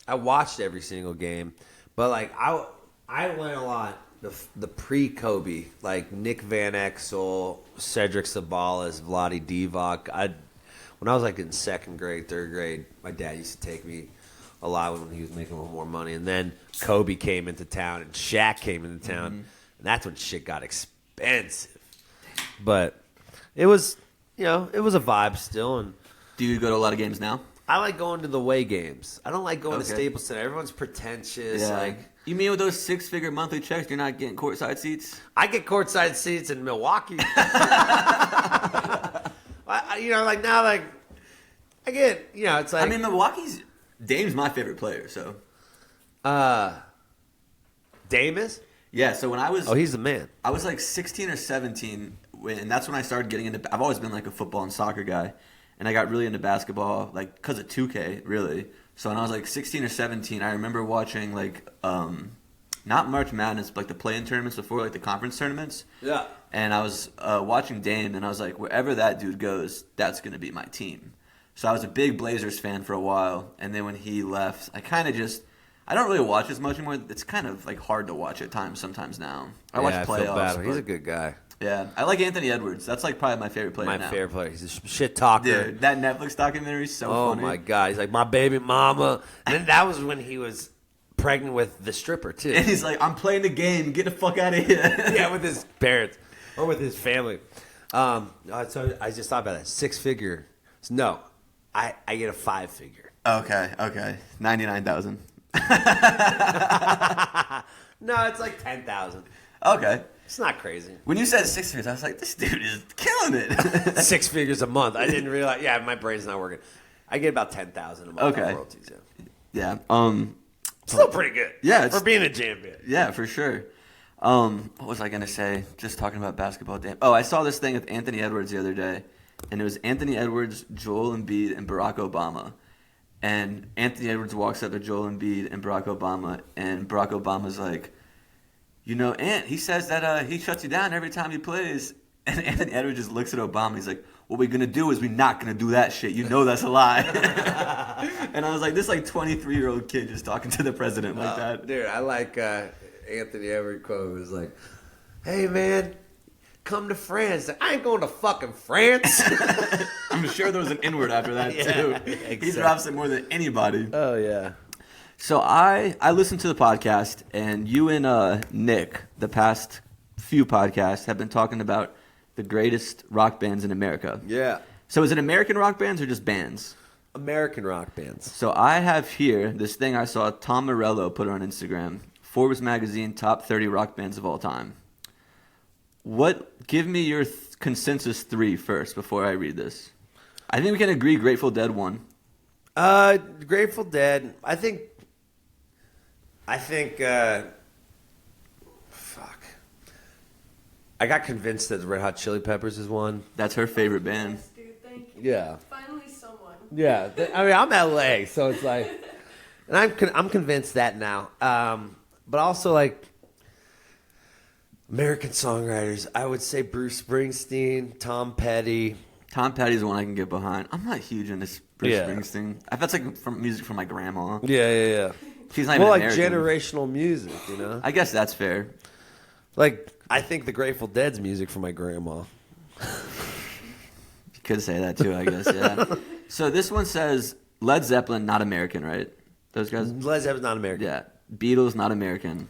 I watched every single game, but like I went a lot the pre-Kobe, like Nick Van Exel, Cedric Sabalas, Vlade Divac. When I was like in second grade, third grade, my dad used to take me a lot when he was making a little more money. And then Kobe came into town and Shaq came into town, and that's when shit got expensive. But it was, it was a vibe still. And do you go to a lot of games now? I like going to the away games. I don't like going to Staples Center. Everyone's pretentious. Yeah. Like, you mean with those 6-figure monthly checks, you're not getting courtside seats? I get courtside seats in Milwaukee. Like now, like I get, it's like. I mean, Dame's my favorite player. So. Dame is? Yeah. So when I was. Oh, he's the man. I was like 16 or 17, and that's when I started getting into. I've always been like a football and soccer guy. And I got really into basketball, like, because of 2K, really. So when I was, like, 16 or 17, I remember watching, like, not March Madness, but, like, the play-in tournaments before, like, the conference tournaments. Yeah. And I was watching Dame, and I was like, wherever that dude goes, that's going to be my team. So I was a big Blazers fan for a while. And then when he left, I kind of just – I don't really watch as much anymore. It's kind of, like, hard to watch at times sometimes now. I watch playoffs. I feel bad. He's a good guy. Yeah, I like Anthony Edwards. That's like probably my favorite player now. My favorite player. He's a shit talker. Dude, that Netflix documentary is so funny. Oh, my God. He's like, my baby mama. And then that was when he was pregnant with the stripper, too. And he's like, I'm playing the game. Get the fuck out of here. Yeah, with his parents. Or with his family. So I just thought about that. 6-figure. No, I get a 5-figure. Okay. 99,000. No, it's like 10,000. Okay. It's not crazy. When you said 6 figures, I was like, this dude is killing it. 6 figures a month. I didn't realize. Yeah, my brain's not working. I get about 10,000 a month on royalties. Yeah. Still pretty good. Yeah, for being a champion. Yeah, for sure. What was I gonna say? Just talking about basketball. Oh, I saw this thing with Anthony Edwards the other day, and it was Anthony Edwards, Joel Embiid, and Barack Obama. And Anthony Edwards walks up to Joel Embiid and Barack Obama, and Barack Obama's like, Ant, he says that he shuts you down every time he plays. And Anthony Edwards just looks at Obama. He's like, what we're going to do is we're not going to do that shit. You know that's a lie. And I was like, this like 23-year-old kid just talking to the president like that. Dude, I like Anthony Edwards quote. It was like, hey, man, come to France. Like, I ain't going to fucking France. I'm sure there was an N-word after that, too. Exactly. He drops it more than anybody. Oh, yeah. So I listened to the podcast, and you and Nick, the past few podcasts, have been talking about the greatest rock bands in America. Yeah. So is it American rock bands or just bands? American rock bands. So I have here this thing I saw Tom Morello put on Instagram. Forbes magazine top 30 rock bands of all time. Give me your consensus 3 first before I read this. I think we can agree Grateful Dead won. Grateful Dead. I think. Fuck. I got convinced that the Red Hot Chili Peppers is one. That's her favorite band. Yes, dude, thank you. Yeah. Finally someone. Yeah. I mean, I'm LA, so it's like, and I'm convinced that now. But also like American songwriters, I would say Bruce Springsteen, Tom Petty. Tom Petty's the one I can get behind. I'm not huge into Bruce Yeah. Springsteen. That's like from music from my grandma. Yeah. She's not even Well, like American. generational music, you know. I guess that's fair. Like I think the Grateful Dead's music from my grandma. You could say that too, I guess, yeah. So this one says Led Zeppelin, not American, right? Those guys? Led Zeppelin's not American. Yeah. Beatles, not American.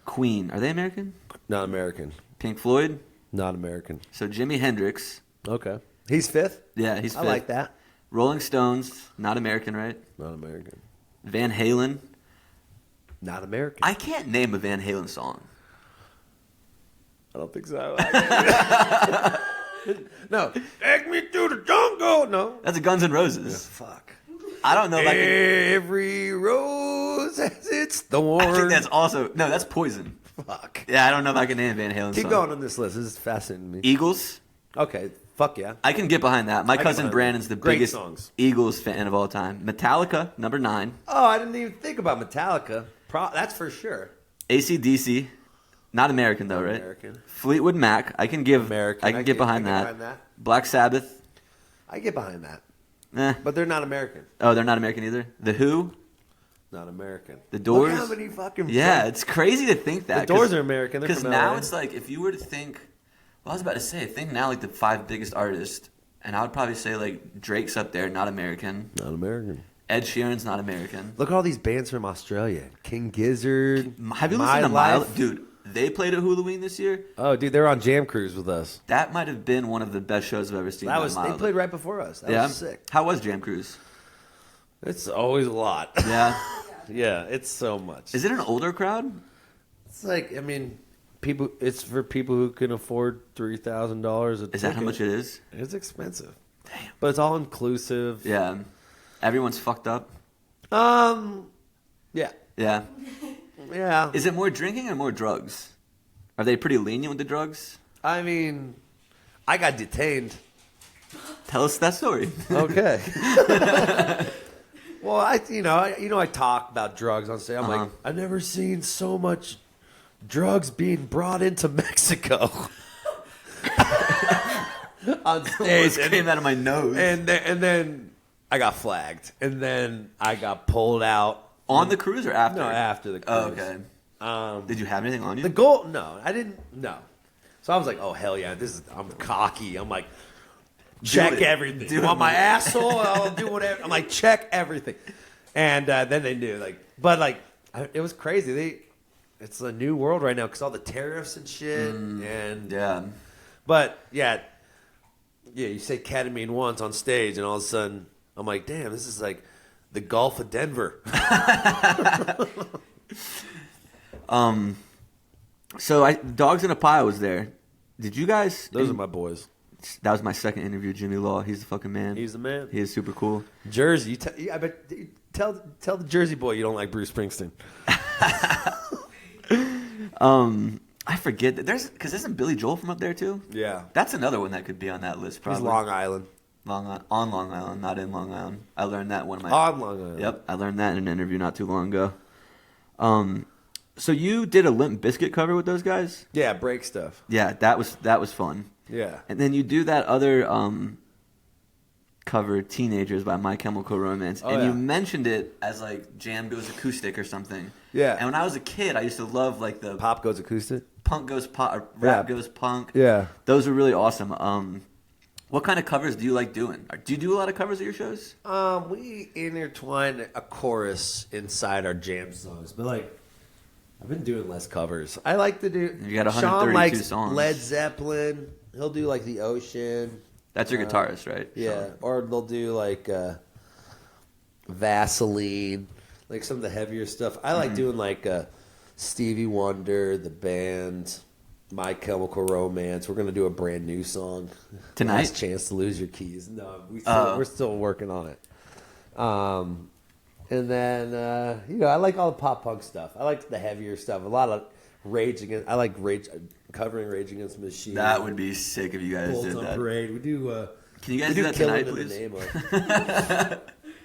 Queen, are they American? Not American. Pink Floyd? Not American. So Jimi Hendrix. Okay. He's fifth? Yeah, he's I fifth. like that. Rolling Stones, not American, right? Not American. Van Halen. Not American. I can't name a Van Halen song. I don't think so. No. Take me to the jungle. No. That's a Guns N' Roses. Fuck. I don't know if I can... Every rose has its thorn. I think that's also... No, that's Poison. Fuck. Yeah, I don't know if I can name a Van Halen Keep song. going on this list. This is fascinating to me. Eagles. Okay. Fuck yeah. I can get behind that. My get cousin behind Brandon's that. the Great biggest songs. Eagles fan of all time. Metallica, number 9. Oh, I didn't even think about Metallica. That's for sure. AC/DC, not American though, right? American. Fleetwood Mac, I can give. American. I can get behind I that. get behind that. Black Sabbath, I get behind that. eh. But they're not American. Oh, they're not American either. The Who, Not American. The Doors. Look how many fucking... Yeah, it's crazy to think that. The Doors are American. They're Because from now LA. it's like, if you were to think, well, I was about to say, think now like the 5 biggest artists, and I would probably say like Drake's up there, not American. Not American. Ed Sheeran's not American. Look at all these bands from Australia. King Gizzard. Have you listened to Mild? Dude, they played at Halloween this year. Oh, dude, they were on Jam Cruise with us. That might have been one of the best shows I've ever seen. They Mild. played right before us. That was sick. How was Jam Cruise? It's always a lot. Yeah. Yeah, it's so much. Is it an older crowd? It's like, I mean, people. It's for people who can afford $3,000 a ticket. Is that how much it is? It's expensive. Damn. But it's all inclusive. Yeah. Everyone's fucked up. Yeah. Yeah. Yeah. Is it more drinking or more drugs? Are they pretty lenient with the drugs? I mean, I got detained. Tell us that story. Okay. Well, I talk about drugs on stage. I'm like, I've never seen so much drugs being brought into Mexico. On stage, It came out of my nose. and then I got flagged, and then I got pulled out On the cruise or after? No, after the cruise. Oh, okay. Did you have anything on you? The goal? No, I didn't. No. So I was like, oh hell yeah, I'm cocky. I'm like, check it. everything. Do it, Want my man. asshole? I'll do whatever. I'm like, check everything. And then they knew, it was crazy. It's a new world right now because all the tariffs and shit. And Yeah. but yeah, you say ketamine once on stage, and all of a sudden, I'm like, damn, this is like the Gulf of Denver. So Dogs in a Pile was there. Did you guys? Those are my boys. That was my second interview. Jimmy Law. He's the fucking man. He's the man. He is super cool. Jersey. I bet. Tell the Jersey boy you don't like Bruce Springsteen. I forget that because isn't Billy Joel from up there too? Yeah. That's another one that could be on that list. Probably. He's Long Island. On Long Island, not in Long Island. I learned that one of my. On Long Island. Yep, I learned that in an interview not too long ago. So you did a Limp Bizkit cover with those guys? Yeah, break stuff. Yeah, that was fun. Yeah. And then you do that other cover, Teenagers by My Chemical Romance, and you mentioned it as like Jam Goes Acoustic or something. Yeah. And when I was a kid, I used to love like the Pop goes acoustic. punk goes pop, or rap goes punk. Yeah. Those were really awesome. What kind of covers do you like doing? Do you do a lot of covers at your shows? We intertwine a chorus inside our jam songs, but I've been doing less covers. I like to do. You got Sean 132 likes songs. Led Zeppelin. He'll do like the Ocean. That's your guitarist, right? Yeah, Sean? or they'll do like Vaseline, like some of the heavier stuff. I like doing like Stevie Wonder, the band. My Chemical Romance. We're gonna do a brand new song Tonight? Last Chance to Lose Your Keys. No, we're still working on it. And then I like all the pop punk stuff. I like the heavier stuff. A lot of Rage Against. I like covering Rage Against the Machine. That would be sick if you guys Bulls did on that. Parade. We do. Can you guys do that Kill tonight, It in please? the Name of.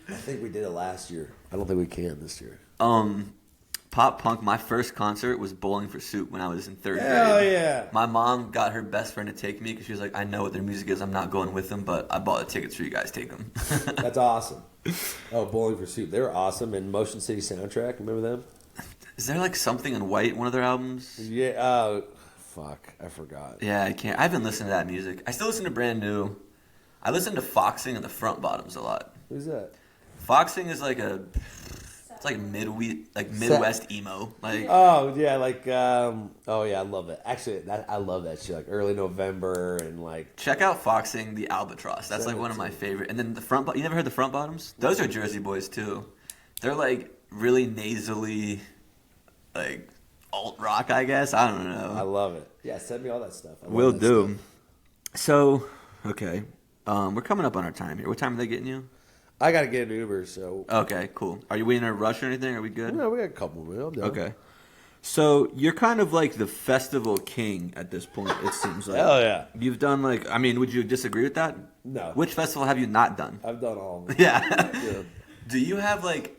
I think we did it last year. I don't think we can this year. Pop punk. My first concert was Bowling for Soup when I was in third grade. Hell yeah! My mom got her best friend to take me because she was like, I know what their music is. I'm not going with them, but I bought the tickets for you guys. Take them. That's awesome. Oh, Bowling for Soup. They were awesome. And Motion City Soundtrack. Remember them? Is there like Something in White, one of their albums? Yeah. Oh, fuck. I forgot. Yeah, I can't. I haven't listened to that music. I still listen to Brand New. I listen to Foxing and the Front Bottoms a lot. Who's that? Foxing is like it's like Midwest emo. Like Oh yeah, oh yeah, I love it. Actually, I love that shit. Like Early November and like. check out Foxing, the Albatross. That's like Send it one of to my me. favorite. And then the Front. You never heard the Front Bottoms? Those are Jersey boys too. They're like really nasally, like alt rock, I guess. I don't know. I love it. Yeah, send me all that stuff. I love Will that do. stuff. So, okay, we're coming up on our time here. What time are they getting you? I gotta get an Uber, so. Okay, cool. Are you waiting in a rush or anything? Are we good? No, we got a couple of minutes. Okay. So you're kind of like the festival king at this point, it seems like. Hell yeah. You've done like, I mean, would you disagree with that? No. Which festival have you not done? I've done all of them. Yeah. Yeah. Do you have like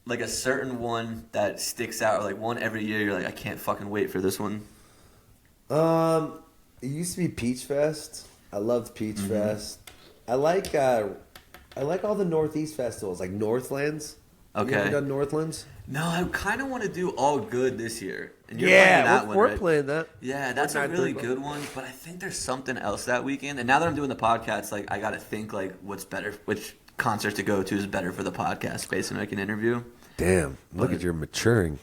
a certain one that sticks out, or like one every year you're like, I can't fucking wait for this one? It used to be Peach Fest. I loved Peach Fest. I like all the Northeast festivals, like Northlands. Okay. You ever done Northlands? No, I kind of want to do All Good this year. And you're playing that one, we're right? playing that. Yeah, that's a We're really not good one, but I think there's something else that weekend. And now that I'm doing the podcast, like I got to think like what's better, which concert to go to is better for the podcast space and like an interview. Damn, look at your maturing.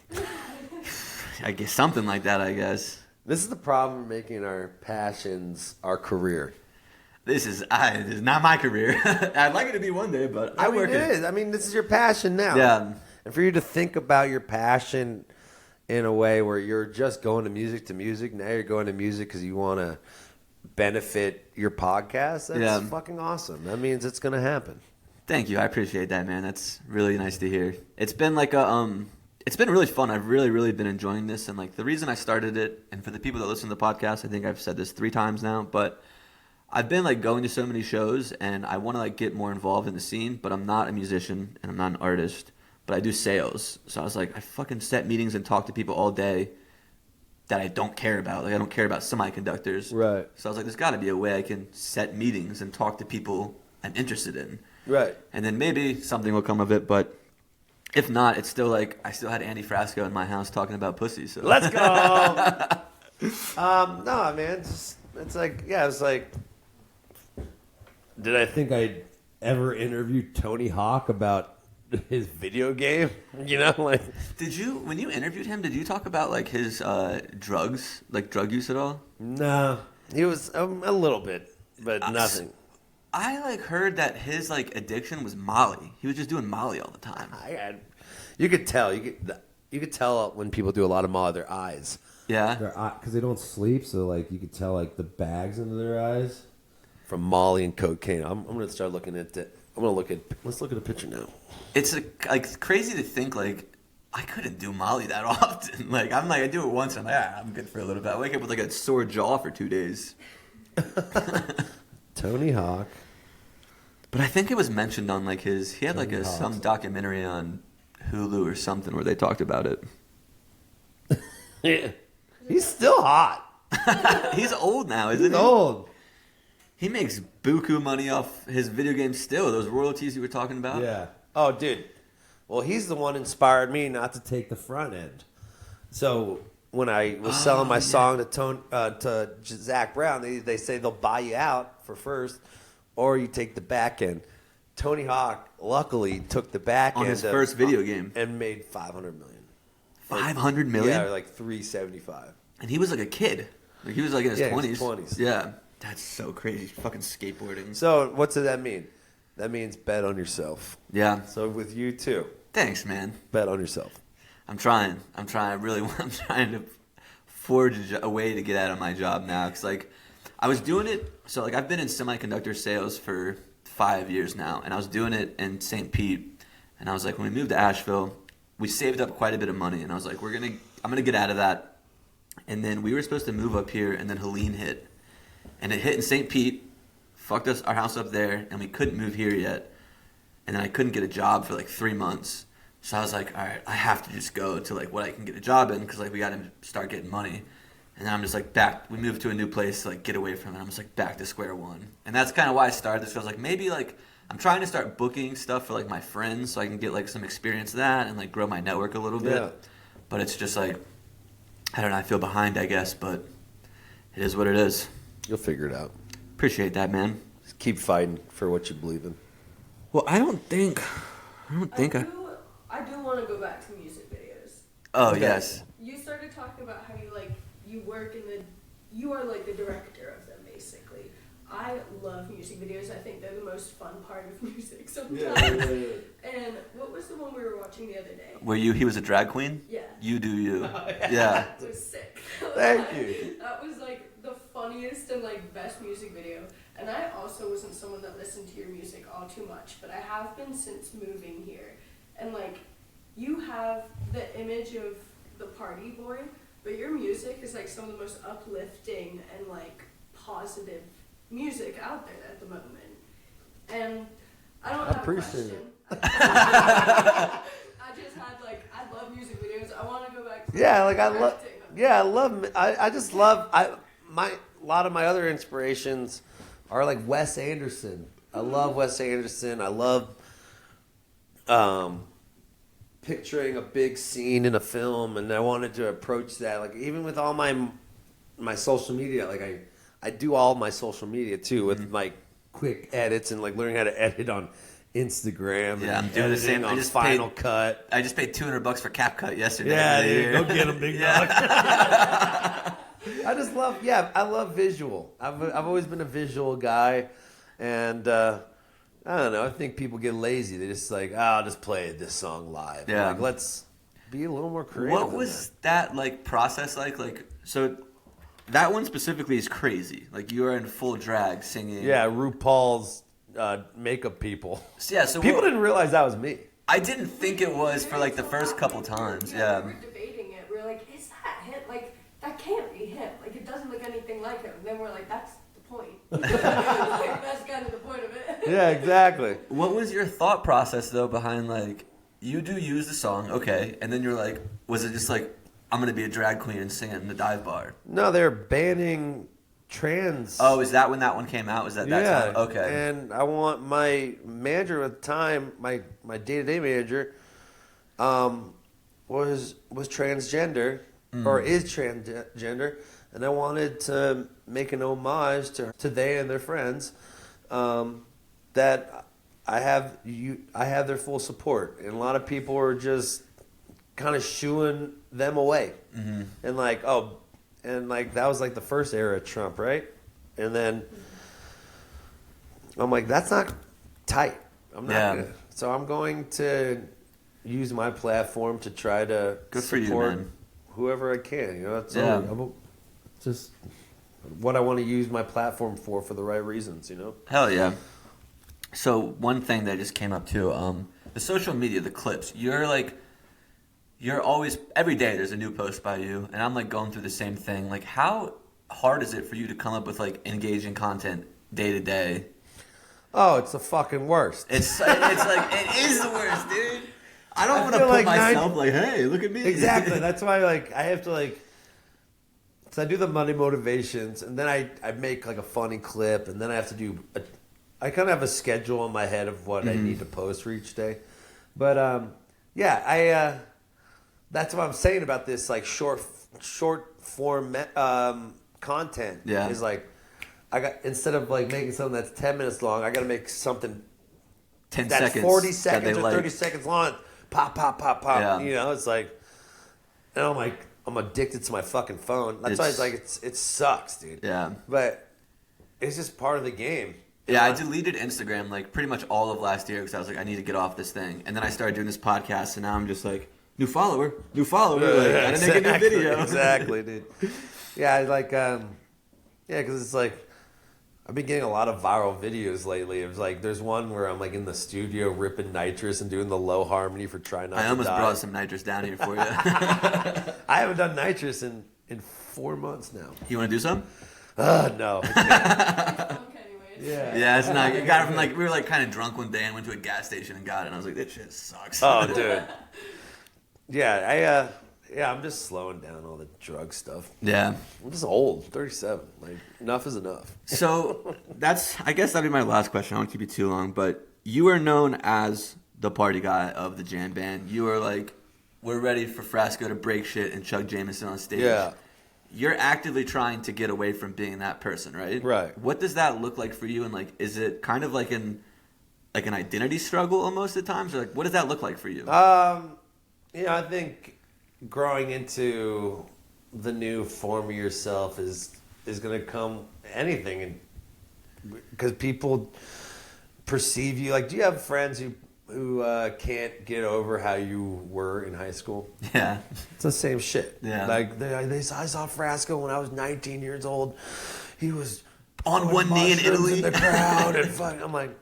I guess something like that, I guess. This is the problem making our passions our career. This is not my career. I'd like it to be one day, but I work it is. I mean, this is your passion now. Yeah. And for you to think about your passion in a way where you're just going to music, now you're going to music because you want to benefit your podcast. That's fucking awesome. That means it's going to happen. Thank you. I appreciate that, man. That's really nice to hear. It's been like it's been really fun. I've really, really been enjoying this. And like the reason I started it, and for the people that listen to the podcast, I think I've said this 3 times now, but I've been like going to so many shows and I want to like get more involved in the scene, but I'm not a musician and I'm not an artist, but I do sales. So I was like, I fucking set meetings and talk to people all day that I don't care about. Like I don't care about semiconductors. Right. So I was like, there's got to be a way I can set meetings and talk to people I'm interested in. Right. And then maybe something will come of it, but if not, it's still like I still had Andy Frasco in my house talking about pussy. So Let's go. No, man. It's like, yeah, it's like, did I think I'd ever interview Tony Hawk about his video game? You know, like. when you interviewed him, did you talk about like his drugs, like drug use at all? No. He was a little bit, but nothing. I like heard that his like addiction was Molly. He was just doing Molly all the time. You could tell. You could tell when people do a lot of Molly, their eyes. Yeah. Because they don't sleep, so like you could tell like the bags under their eyes. From Molly and cocaine. I'm going to start looking at it. Let's look at a picture now. It's like crazy to think like I couldn't do Molly that often. Like I do it once and I'm like, I'm good for a little bit. I wake up with like a sore jaw for 2 days. Tony Hawk. But I think it was mentioned on like he had like some documentary on Hulu or something where they talked about it. Yeah. He's still hot. He's old now, isn't he? Old. He makes buku money off his video games still. Those royalties you were talking about. Yeah. Oh, dude. Well, he's the one inspired me not to take the front end. So when I was selling my song to Zach Brown, they say they'll buy you out for first, or you take the back end. Tony Hawk luckily took the back on end his first video game and made $500 million. 500 million. Yeah, like 375. And he was like a kid. Like he was like in his 20s. His 20s. Yeah. That's so crazy. Fucking skateboarding. So what does that mean? That means bet on yourself. Yeah. So with you too. Thanks, man. Bet on yourself. I'm trying. I'm trying to forge a way to get out of my job now. Because, like, I was doing it. So, like, I've been in semiconductor sales for 5 years now. And I was doing it in St. Pete. And I was like, when we moved to Asheville, we saved up quite a bit of money. And I was like, I'm going to get out of that. And then we were supposed to move up here. And then Helene hit. And it hit in St. Pete. Fucked our house up there. And we couldn't move here yet. And then I couldn't get a job for, like, 3 months. So I was like, all right, I have to just go to, like, what I can get a job in because, like, we got to start getting money. And then I'm just, like, back. We moved to a new place to, like, get away from it. I'm just, like, back to square one. And that's kind of why I started this. I was like, maybe, like, I'm trying to start booking stuff for, like, my friends so I can get, like, some experience of that and, like, grow my network a little bit. Yeah. But it's just, like, I don't know. I feel behind, I guess. But it is what it is. You'll figure it out. Appreciate that, man. Just keep fighting for what you believe in. Well, I don't think I do want to go back to music videos. Oh, yes. You started talking about how you work you are like the director of them, basically. I love music videos. I think they're the most fun part of music sometimes. Yeah. And what was the one we were watching the other day? Were he was a drag queen? Yeah. You do you. Yeah. It was sick. Thank you. That was like the funniest and like best music video. And I also wasn't someone that listened to your music all too much, but I have been since moving here. And like, you have the image of the party boy, but your music is like some of the most uplifting and like positive music out there at the moment. And I don't have a question. I just had like, I love music videos. I want to go back to I just love a lot of my other inspirations are like Wes Anderson. I love Wes Anderson. I love picturing a big scene in a film, and I wanted to approach that. Like even with all my social media, like I do all my social media too with like quick edits and like learning how to edit on Instagram. Yeah, and I'm doing the same. on Final Cut. I just paid $200 for CapCut yesterday. Yeah, dude, go get them, big dog. I love visual. I've always been a visual guy, and I don't know. I think people get lazy. They just like, I'll just play this song live. Yeah. Like, let's be a little more creative. What was that like process like? Like, so that one specifically is crazy. Like you are in full drag singing. Yeah, RuPaul's makeup people. Yeah, so people didn't realize that was me. I didn't think it was for like the first couple times. Yeah. We were debating it. We were like, is that him? Like, that can't be him. Like, it doesn't look anything like him. And then we're like, that's the point. Like, that's kind of the point of it. Yeah, exactly. What was your thought process though behind like you do use the song, okay, and then you're like, was it just like I'm gonna be a drag queen and sing it in the dive bar? No, they're banning trans. Oh, is that when that one came out? Was that time? Okay. And I want my manager at the time, my day-to-day manager, was transgender or is transgender, and I wanted to make an homage to they and their friends, that I have their full support, and a lot of people are just kind of shooing them away, and like that was like the first era of Trump, right? And then I'm like, that's not tight. I'm not gonna. So I'm going to use my platform to try to support whoever I can. You know, that's just what I want to use my platform for the right reasons. You know. Hell yeah. So one thing that just came up too, the social media, the clips. You're always, every day there's a new post by you, and I'm like going through the same thing. Like, how hard is it for you to come up with like engaging content day to day? Oh, it's the fucking worst. It's like, it is the worst, dude. I don't want to put myself like, hey, look at me. Exactly. That's why like I have to like, so I do the Monday motivations, and then I make like a funny clip, and then I have to do I kind of have a schedule in my head of what I need to post for each day. But that's what I'm saying about this like short form content. Yeah. Is like instead of like making something that's 10 minutes long, I got to make something 10 that's seconds 40 seconds or like. 30 seconds long. Pop. Yeah. You know, it's like, and I'm like, I'm addicted to my fucking phone. That's why it's like it sucks, dude. Yeah. But it's just part of the game. Yeah, I deleted Instagram like pretty much all of last year because I was like, I need to get off this thing. And then I started doing this podcast, and now I'm just like, New follower. Like, gotta make a new video. Exactly, dude. Yeah, because it's like, I've been getting a lot of viral videos lately. It was like, there's one where I'm like in the studio ripping nitrous and doing the low harmony for Try Not to Die. I almost brought some nitrous down here for you. I haven't done nitrous in 4 months now. You want to do some? No. Yeah, it's not. You got it from like, we were like kind of drunk one day and went to a gas station and got it. And I was like, this shit sucks. Oh, dude. Yeah, I'm just slowing down all the drug stuff. Yeah. I'm just old, 37. Like, enough is enough. So I guess that'd be my last question. I won't keep you too long, but you are known as the party guy of the jam band. You are like, we're ready for Frasco to break shit and chug Jameson on stage. Yeah. You're actively trying to get away from being that person, right? Right. What does that look like for you? And like, is it kind of like an identity struggle almost at times? Or like, what does that look like for you? I think growing into the new form of yourself is going to come anything, because people perceive you. Like, do you have friends who can't get over how you were in high school? Yeah, it's the same shit. Yeah, like I saw Frasco when I was 19 years old. He was on one knee in Italy in the crowd, and fuck. I'm like,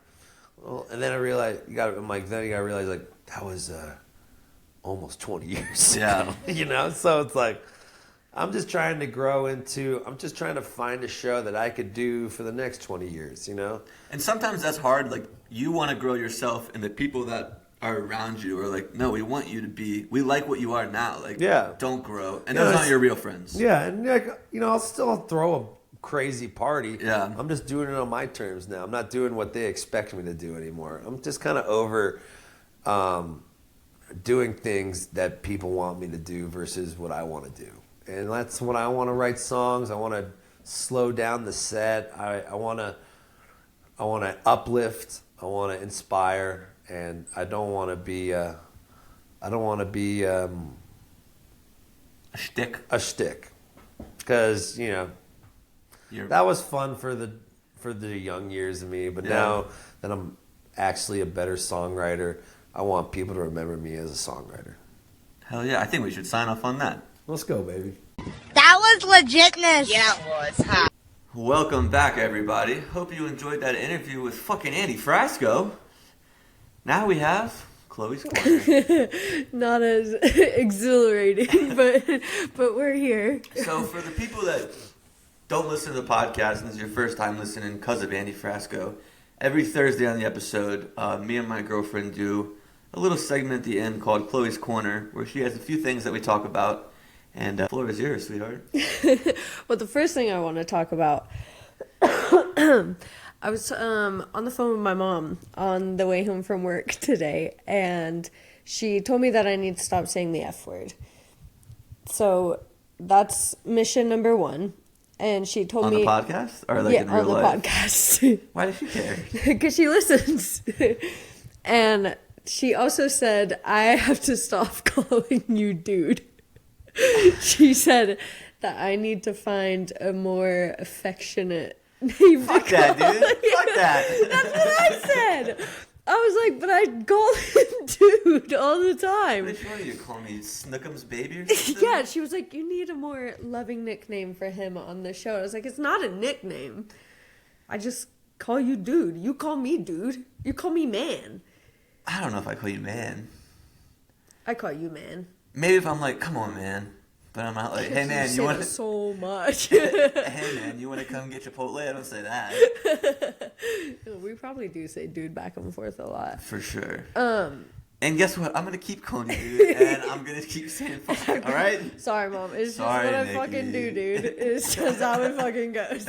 well, and then I realized you got to realize like that was almost 20 years ago. So it's like, I'm just trying to I'm just trying to find a show that I could do for the next 20 years, And sometimes that's hard. Like, you want to grow yourself, and the people that are around you are like, no, we want you to we like what you are now. Like, don't grow. And those aren't your real friends. Yeah, and I'll still throw a crazy party. Yeah. I'm just doing it on my terms now. I'm not doing what they expect me to do anymore. I'm just kind of over doing things that people want me to do versus what I want to do. And that's when I want to write songs. I want to slow down the set. I want to uplift. I want to inspire, and I don't want to be a shtick. A shtick, because that was fun for the young years of me. But now that I'm actually a better songwriter, I want people to remember me as a songwriter. Hell yeah! I think we should sign off on that. Let's go, baby. That was legitness. Yeah, it was. Huh? Welcome back, everybody. Hope you enjoyed that interview with fucking Andy Frasco. Now we have Chloe's Corner. Not as exhilarating, but we're here. So for the people that don't listen to the podcast and this is your first time listening because of Andy Frasco, every Thursday on the episode, me and my girlfriend do a little segment at the end called Chloe's Corner, where she has a few things that we talk about. And the floor is yours, sweetheart. Well, the first thing I want to talk about, I was on the phone with my mom on the way home from work today, and she told me that I need to stop saying the F word. So that's mission number one. And she told me... On the podcast? Or like in real life? On the podcast. Why does she care? Because she listens. And she also said, I have to stop calling you dude. She said that I need to find a more affectionate name. Fuck that, dude. Fuck that. That's what I said. I was like, but I call him dude all the time. What are you call me Snookums baby or something? Yeah, she was like, you need a more loving nickname for him on the show. I was like, it's not a nickname. I just call you dude. You call me dude. You call me man. I don't know if I call you man. I call you man. Maybe if I'm like, come on, man. But I'm not like, hey, man, you want to... so much. Hey, man, you want to come get Chipotle? I don't say that. We probably do say dude back and forth a lot. For sure. And guess what? I'm going to keep calling you dude, and I'm going to keep saying fuck, all right? Sorry, Mom. It's Sorry, just what Nikki. I fucking do, dude. It's just how it fucking goes.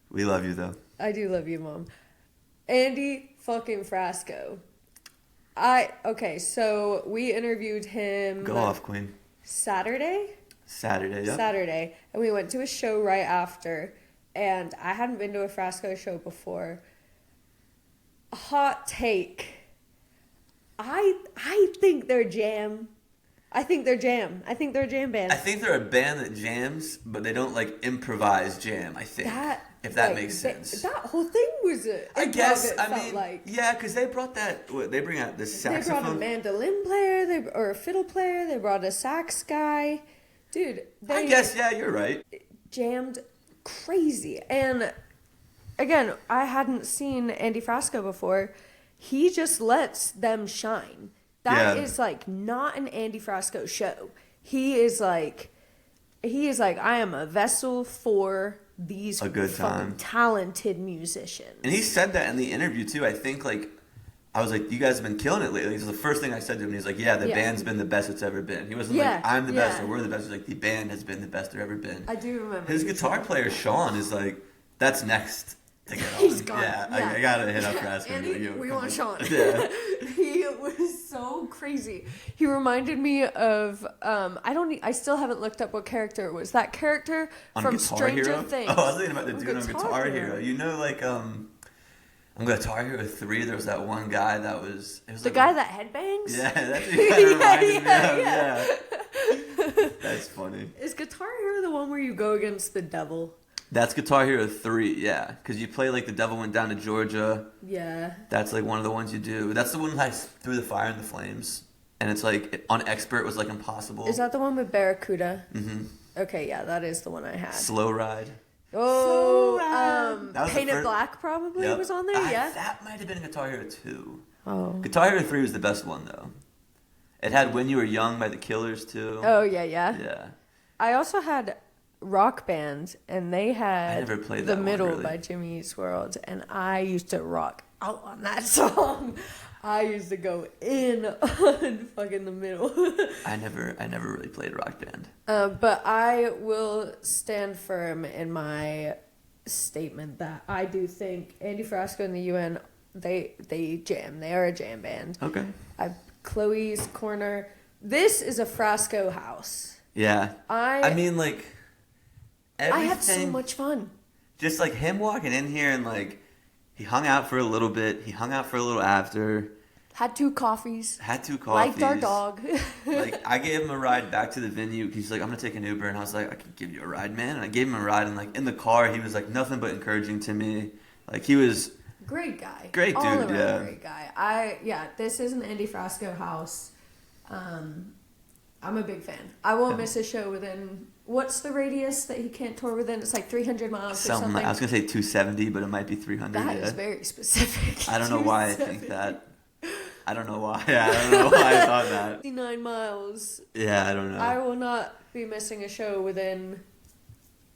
We love you, though. I do love you, Mom. Andy fucking Frasco. Okay, so we interviewed him... Go off, Queen. Saturday, yeah. Saturday. And we went to a show right after. And I hadn't been to a Frasco show before. Hot take. I think their jam. I think they're jam. I think they're a jam band. I think they're a band that jams, but they don't like improvise jam. I think if that makes sense. That whole thing was I guess. I felt mean, like. yeah, because they brought that. They bring out the saxophone. They brought a mandolin player, or a fiddle player. They brought a sax guy. Dude, I guess, yeah, you're right. Jammed crazy. And again, I hadn't seen Andy Frasco before. He just lets them shine. That is like not an Andy Frasco show. He is like, I am a vessel for these a good time talented musicians. And he said that in the interview too. I think like, I was like, you guys have been killing it lately. This is the first thing I said to him. He's like, yeah, the band's been the best it's ever been. He wasn't like, I'm the best or we're the best. He's like, the band has been the best they've ever been. I do remember. His guitar player, Sean, is like, that's next to get on. He's gone. Yeah, I gotta hit up Frasco. Andy, we want Sean. Yeah. He was so crazy. He reminded me of I still haven't looked up what character it was. That character on from Guitar Stranger Hero? Things. Oh, I was thinking about the dude on Guitar Hero. You know, like on Guitar Hero 3, there was that one guy that was. It was the like guy that headbangs. Yeah, that's what he kind of reminded me of. Yeah. That's funny. Is Guitar Hero the one where you go against the devil? That's Guitar Hero 3, yeah. Because you play like The Devil Went Down to Georgia. Yeah. That's like one of the ones you do. That's the one that threw the fire and the flames. And it's like, on Expert, it was like impossible. Is that the one with Barracuda? Mm-hmm. Okay, yeah, that is the one I had. Slow Ride. Oh, Paint It first... Black probably was on there, yeah? That might have been Guitar Hero 2. Oh. Guitar Hero 3 was the best one, though. It had When You Were Young by The Killers, too. Oh, yeah. Yeah. I also had Rock Band, and they had I never played The that one, Middle really. by Jimmy Eat World, and I used to rock out on that song. I used to go in on fucking The Middle. I never really played Rock Band. But I will stand firm in my statement that I do think Andy Frasco and the UN, they jam. They are a jam band. Okay. Chloe's Corner. This is a Frasco house. Yeah. I mean, like, everything. I had so much fun. Just, like, him walking in here and, like, he hung out for a little bit. He hung out for a little after. Had 2 coffees. Liked our dog. Like, I gave him a ride back to the venue. He's like, I'm going to take an Uber. And I was like, I can give you a ride, man. And I gave him a ride. And, like, in the car, he was, like, nothing but encouraging to me. Like, he was... Great guy. Great dude, all around yeah. Great guy. This is an Andy Frasco house. I'm a big fan. I won't miss a show within... What's the radius that he can't tour within? It's like 300 miles or something. I was going to say 270, but it might be 300. That is very specific. I don't know why I think that. I don't know why. Yeah, I don't know why I thought that. 59 miles. Yeah, I don't know. I will not be missing a show within...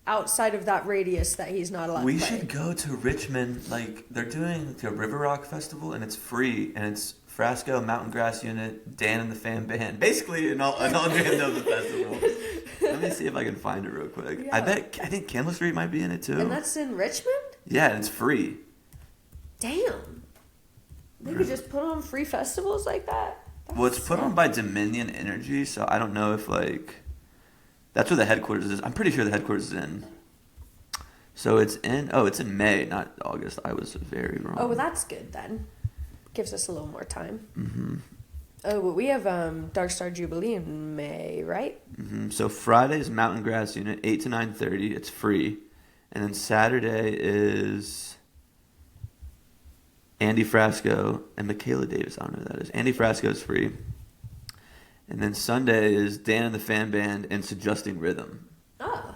outside of that radius that he's not allowed to play. We should go to Richmond. Like, they're doing the River Rock Festival, and it's free, and it's Frasco, Mountain Grass Unit, Dan and the Fan Band. Basically, an all band of the festival. Let me see if I can find it real quick. Yeah. I think Candle Street might be in it, too. And that's in Richmond? Yeah, and it's free. Damn. They could just put on free festivals like that? Well, it's put on by Dominion Energy, so I don't know if, like... That's where the headquarters is. I'm pretty sure the headquarters is in. So it's in May, not August. I was very wrong. Oh, well, that's good then. Gives us a little more time. Mm-hmm. Oh, well, we have Dark Star Jubilee in May, right? Mm-hmm. So Friday's Mountain Grass Unit, 8 to 9:30. It's free. And then Saturday is Andy Frasco and Michaela Davis. I don't know who that is. Andy Frasco is free. And then Sunday is Dan and the Fan Band and Suggesting Rhythm. Oh.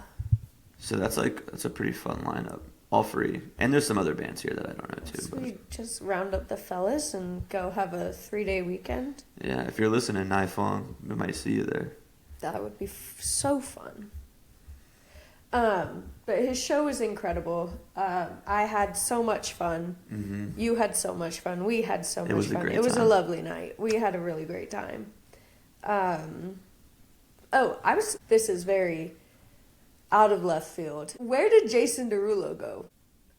So that's a pretty fun lineup. All free. And there's some other bands here that I don't know too. So we just round up the fellas and go have a 3-day weekend? Yeah, if you're listening, Naifong, we might see you there. That would be so fun. But his show was incredible. I had so much fun. Mm-hmm. You had so much fun. We had so much fun. It was a lovely night. We had a really great time. This is very out of left field. Where did Jason Derulo go?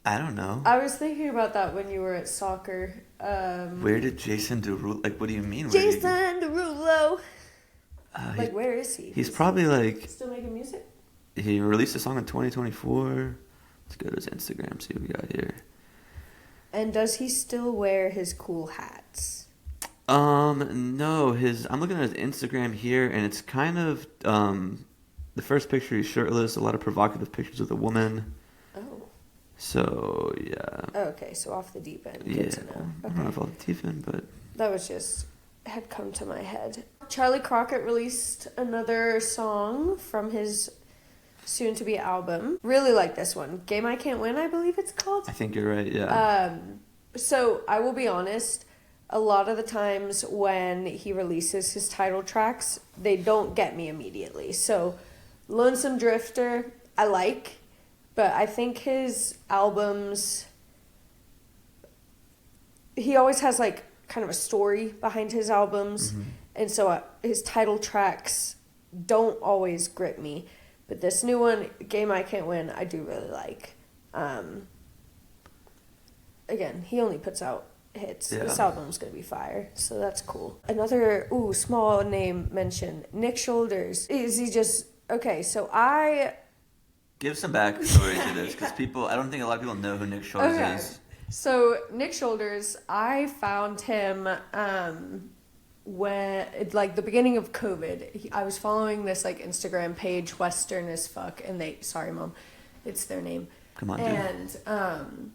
I don't know. I was thinking about that when you were at soccer. Where did Jason Derulo, like, what do you mean? Jason Derulo! Where is he? He's probably, like... Still making music? He released a song in 2024. Let's go to his Instagram, see what we got here. And does he still wear his cool hats? No, I'm looking at his Instagram here, and it's kind of the first picture he's shirtless. A lot of provocative pictures of the woman. Oh. So yeah. Okay, so off the deep end. Good Yeah. to know. I don't know if off the deep end, but That was just had come to my head. Charlie Crockett released another song from his soon-to-be album. Really like this one. Game I Can't Win, I believe it's called. I think you're right. Yeah. So I will be honest, a lot of the times when he releases his title tracks, they don't get me immediately. So Lonesome Drifter, I like, but I think his albums, he always has like kind of a story behind his albums. And so his title tracks don't always grip me. But this new one, Game I Can't Win, I do really like. Again, he only puts out hits. Yeah. This album's going to be fire, so that's cool. Another, small name mention, Nick Shoulders. Is he just... Okay, so I... Give some backstory to this, because I don't think a lot of people know who Nick Shoulders is. So, Nick Shoulders, I found him when, like, the beginning of COVID. I was following this, like, Instagram page, Western as fuck, and sorry, Mom, it's their name. Come on, dude.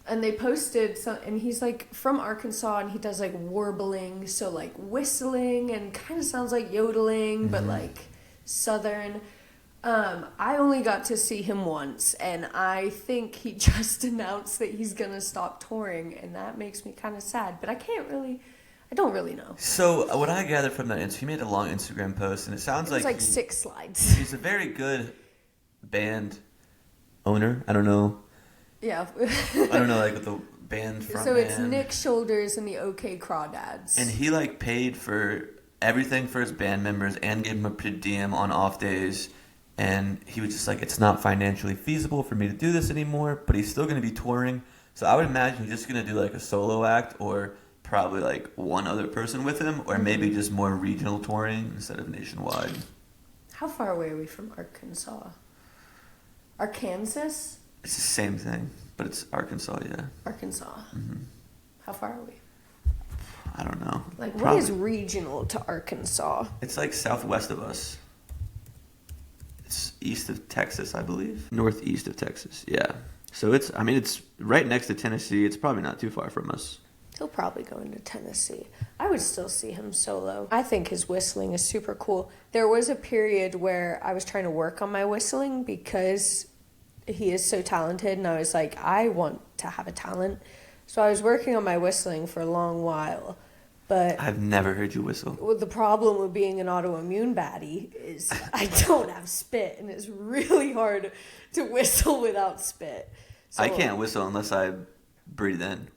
And they posted and he's, like, from Arkansas, and he does, like, warbling, so, like, whistling, and kind of sounds like yodeling, but, like, Southern. I only got to see him once, and I think he just announced that he's gonna stop touring, and that makes me kind of sad. But I don't really know. So what I gathered from that, he made a long Instagram post, and it sounds It's like 6 slides. He's a very good band owner. I don't know. Yeah. I don't know, like with the band front. So it's Nick Shoulders and the OK Crawdads. And he like paid for everything for his band members and gave them a per diem on off days. And he was just like, it's not financially feasible for me to do this anymore, but he's still going to be touring. So I would imagine he's just going to do like a solo act, or probably like one other person with him, or maybe just more regional touring instead of nationwide. How far away are we from Arkansas? Arkansas? It's the same thing, but it's Arkansas, yeah. Arkansas. Mm-hmm. How far are we? I don't know. Like, Probably. what is regional to Arkansas? It's like southwest of us. It's east of Texas, I believe. Northeast of Texas, yeah. So it's right next to Tennessee. It's probably not too far from us. He'll probably go into Tennessee. I would still see him solo. I think his whistling is super cool. There was a period where I was trying to work on my whistling because he is so talented, and I was like, I want to have a talent. So I was working on my whistling for a long while. But I've never heard you whistle. well, the problem with being an autoimmune baddie is I don't have spit, and it's really hard to whistle without spit. So, I can't whistle unless I breathe in.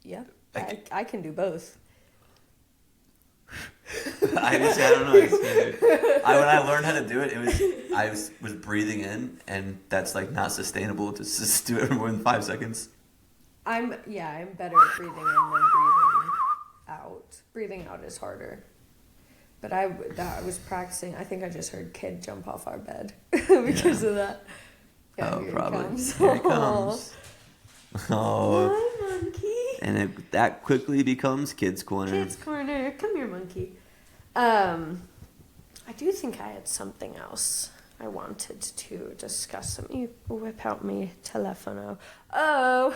Yeah, I can do both. I don't know. When I learned how to do it, I was breathing in, and that's like not sustainable to just do it for more than 5 seconds. I'm better at breathing in than breathing out. Breathing out is harder. But I was practicing. I think I just heard Kid jump off our bed because of that. Yeah, here probably. He comes. Here he comes. Oh. Hi, monkey. And that quickly becomes Kids Corner. Kids Corner. Come here, monkey. I do think I had something else I wanted to discuss. Let me whip out my telefono. Oh,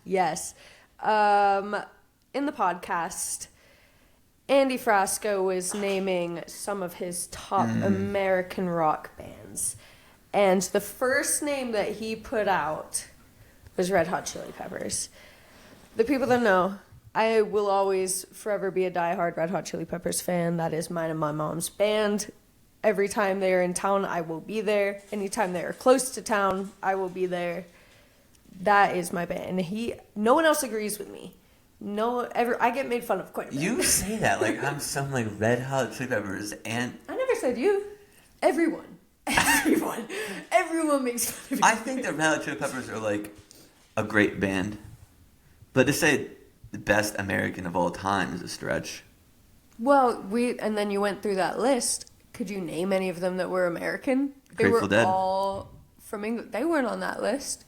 yes. In the podcast, Andy Frasco was naming some of his top American rock bands. And the first name that he put out was Red Hot Chili Peppers. The people that know, I will always forever be a diehard Red Hot Chili Peppers fan. That is mine and my mom's band. Every time they are in town, I will be there. Anytime they are close to town, I will be there. That is my band. And no one else agrees with me. I get made fun of quite a bit. You say that like I'm some like Red Hot Chili Peppers, and I never said you. Everyone makes fun of you. I think the Red Hot Chili Peppers are like a great band, but to say the best American of all time is a stretch. Well, and then you went through that list. Could you name any of them that were American? They Grateful were Dead. all from England. They weren't on that list.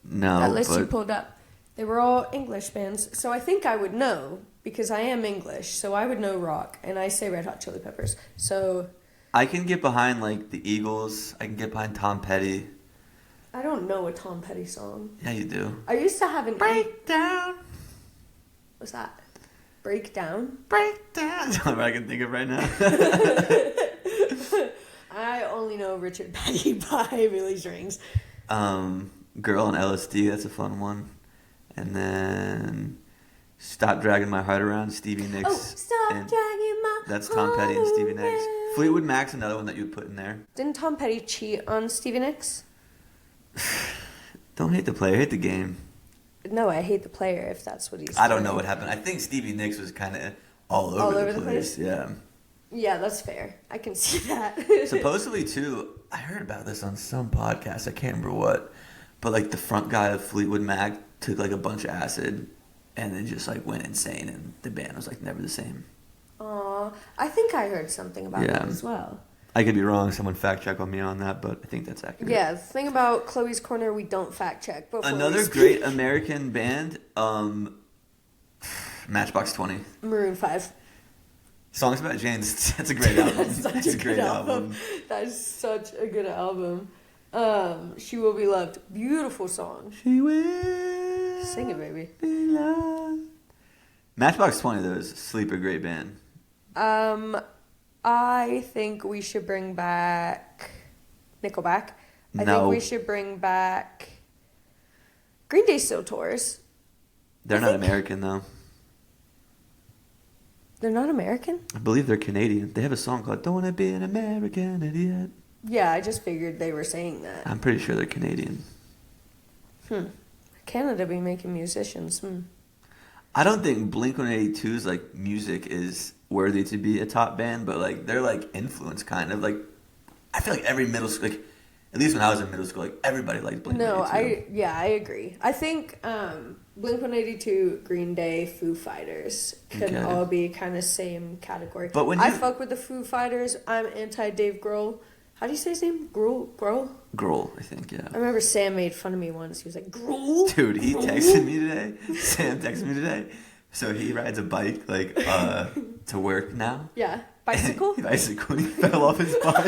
No, That list you but pulled up. They were all English bands. So I think I would know because I am English. So I would know rock. And I say Red Hot Chili Peppers. So I can get behind like the Eagles. I can get behind Tom Petty. I don't know a Tom Petty song. Yeah, you do. I used to have an... Breakdown. What's that? Breakdown? Breakdown. That's what I can think of right now. I only know Richard Petty by Billy Strings. Girl on LSD, that's a fun one. And then Stop Dragging My Heart Around, Stevie Nicks. Oh, stop and dragging my that's Tom Petty and Stevie Nicks. heart Fleetwood Mac's another one that you would put in there. Didn't Tom Petty cheat on Stevie Nicks? Don't hate the player, hate the game. No, I hate the player if that's what he's I don't doing. know what happened. I think Stevie Nicks was kind of all over the place. Yeah. Yeah, that's fair. I can see that. Supposedly, too, I heard about this on some podcast. I can't remember what. But, like, the front guy of Fleetwood Mac took, like, a bunch of acid and then just, like, went insane. And the band was, like, never the same. Aw, I think I heard something about that as well. I could be wrong. Someone fact check on me on that, but I think that's accurate. Yeah, the thing about Chloe's Corner, we don't fact check. Another great American band, Matchbox 20. Maroon 5. Songs About Jane's. That's a great album. That's a great album. That is such a good album. She Will Be Loved. Beautiful song. She will Sing it, baby. be loved. Matchbox 20, though, is a sleeper great band. I think we should bring back Nickelback. I No. think we should bring back Green Day still tours. They're not American, though. They're not American? I believe they're Canadian. They have a song called Don't Wanna Be an American Idiot. Yeah, I just figured they were saying that. I'm pretty sure they're Canadian. Canada be making musicians. I don't think Blink-182's like music is worthy to be a top band, but like they're like influence kind of like. I feel like every middle school, like at least when I was in middle school, like everybody liked Blink-182. No, I agree. I think Blink-182, Green Day, Foo Fighters could Okay. all be kind of same category. But when I you- fuck with the Foo Fighters. I'm anti Dave Grohl. How do you say his name? Grohl? Grohl, I think, yeah. I remember Sam made fun of me once. He was like, Grohl? Dude, he texted me today. Sam texted me today. So he rides a bike like to work now. Yeah. Bicycle? Bicycle. He fell off his bike.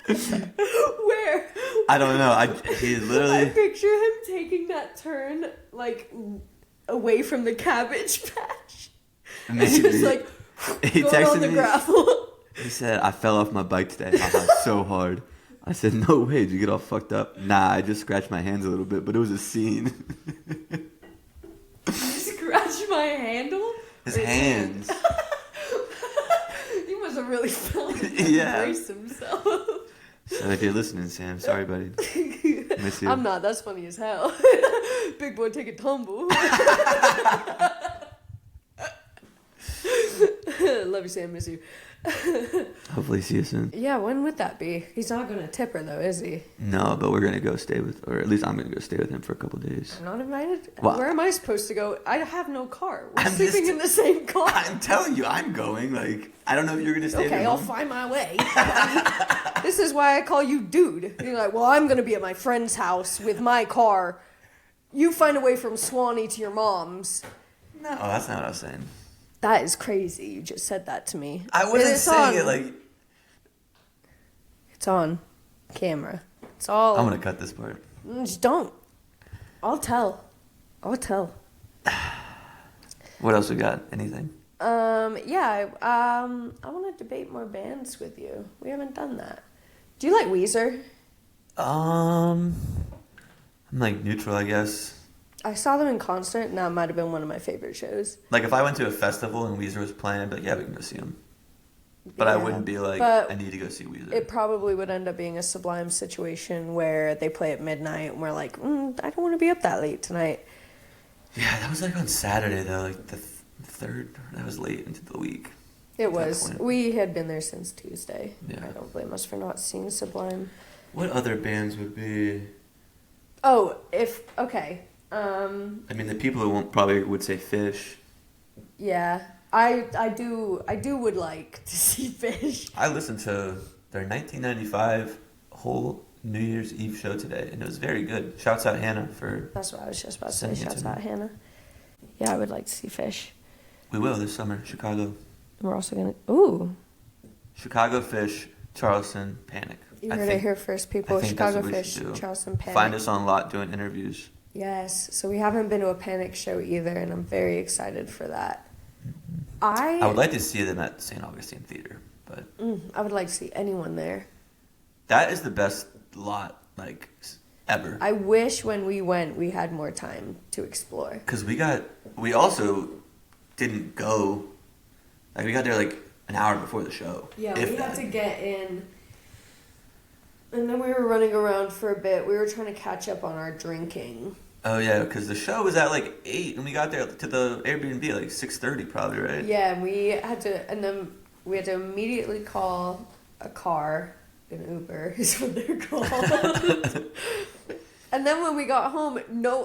Where? I don't know. He I literally. picture him taking that turn, like, away from the cabbage patch. And he was like, he going on texted the me. gravel. He said, "I fell off my bike today. I was so hard." I said, "No way. Did you get all fucked up?" Nah, I just scratched my hands a little bit, but it was a scene. Scratch my handle? His hands. He must have really felt Yeah. brace himself. So if you're listening, Sam, sorry, buddy. Miss you. I'm not. That's funny as hell. Big boy, take a tumble. Love you, Sam. Miss you. Hopefully see you soon. Yeah, when would that be? He's not gonna tip her though, is he? No, but we're gonna go stay with, or at least I'm gonna go stay with him for a couple days. I'm not invited. Well, Where am I supposed to go? I have no car. We're I'm sleeping just- in the same car. I'm telling you, I'm going. Like, I don't know if you're gonna stay. Okay, with I'll him. find my way. This is why I call you dude. You're like, well, I'm gonna be at my friend's house with my car. You find a way from Swanee to your mom's. No, that's not what I was saying. That is crazy. You just said that to me. I wasn't It's saying on. it like. It's on camera. It's all. I'm gonna cut this part. Just don't. I'll tell. What else we got? Anything? Yeah. I want to debate more bands with you. We haven't done that. Do you like Weezer? I'm like neutral, I guess. I saw them in concert, and that might have been one of my favorite shows. Like if I went to a festival and Weezer was playing, I'd be like, yeah, we can go see him. But I Yeah. wouldn't be like, But I need to go see Weezer. it probably would end up being a Sublime situation where they play at midnight, and we're like, I don't want to be up that late tonight. Yeah, that was like on Saturday though, like the third. That was late into the week. It At that was. point. We had been there since Tuesday. Yeah. I don't blame us for not seeing Sublime. What other bands would be? Oh, okay. I mean, the people who won't probably would say Fish. Yeah. I do would like to see Fish. I listened to their 1995 whole New Year's Eve show today, and it was very good. Shouts out Hannah for. That's what I was just about to say. Sending it Shouts to out me. Hannah. Yeah, I would like to see Fish. We will this summer. Chicago. And we're also gonna. Ooh, Chicago Fish, Charleston, Panic. you heard it here first, people. I think that's Chicago what we Fish, should do. Charleston Panic. Find us on Lot doing interviews. Yes, so we haven't been to a Panic show either, and I'm very excited for that. I would like to see them at St. Augustine Theater, but I would like to see anyone there. that is the best lot like ever. I wish when we went we had more time to explore. Because we also didn't go, like we got there like an hour before the show. Yeah, if we had that. to get in, and then we were running around for a bit. We were trying to catch up on our drinking. Oh yeah, because the show was at like 8, and we got there to the Airbnb at like 6:30 probably, right? Yeah, and then we had to immediately call a car, an Uber is what they're called. And then when we got home,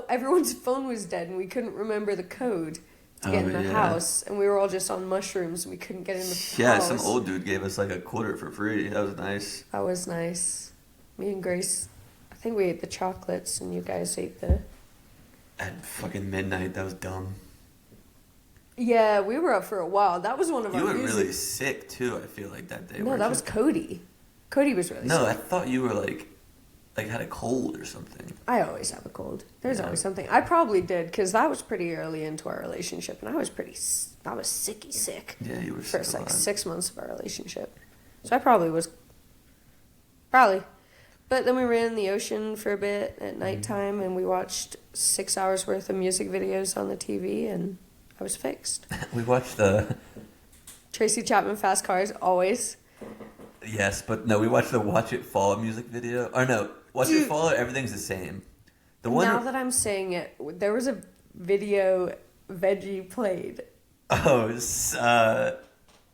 everyone's phone was dead, and we couldn't remember the code to get in the house, and we were all just on mushrooms, and we couldn't get in the house. Yeah, some old dude gave us like a quarter for free. That was nice. That was nice. Me and Grace, I think we ate the chocolates, and you guys ate the... At fucking midnight, that was dumb. Yeah, we were up for a while. That was one of our You were music... really sick too, I feel like, that day. No, weren't that you? was Cody. Cody was really No, I sick. thought you were like had a cold or something. I always have a cold. There's Yeah. always something. I probably did, because that was pretty early into our relationship, and I was sicky sick. Yeah, you were sick First, a like, lot. 6 months of our relationship. So I probably was... Probably. But then we ran in the ocean for a bit at nighttime, and we watched 6 hours worth of music videos on the TV, and I was fixed. We watched the... Tracy Chapman Fast Cars, always. Yes, but no, we watched the Watch It Fall music video. Or no, Watch It Fall or Everything's the Same. The one... Now that I'm saying it, there was a video Veggie played. Oh, it's, I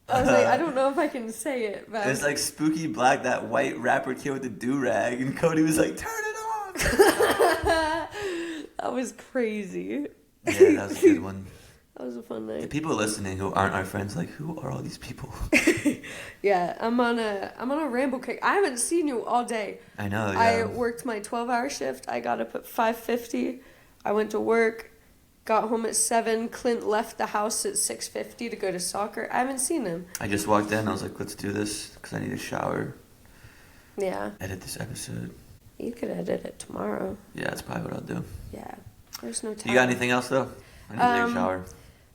was like, I don't know if I can say it, but... it's like Spooky Black, that white rapper kid with the do-rag, and Cody was like, turn it off! That was crazy. Yeah, that was a good one. That was a fun The night. people listening who aren't our friends, like, who are all these people? Yeah, I'm on a ramble kick. I haven't seen you all day. I know, yeah. I worked my 12-hour shift. I got up at 5:50. I went to work, got home at 7. Clint left the house at 6:50 to go to soccer. I haven't seen him. I just walked in, I was like, let's do this, because I need a shower, Yeah, edit this episode. you could edit it tomorrow. Yeah, that's probably what I'll do. Yeah, there's no time. You got anything else, though? I need to take a shower.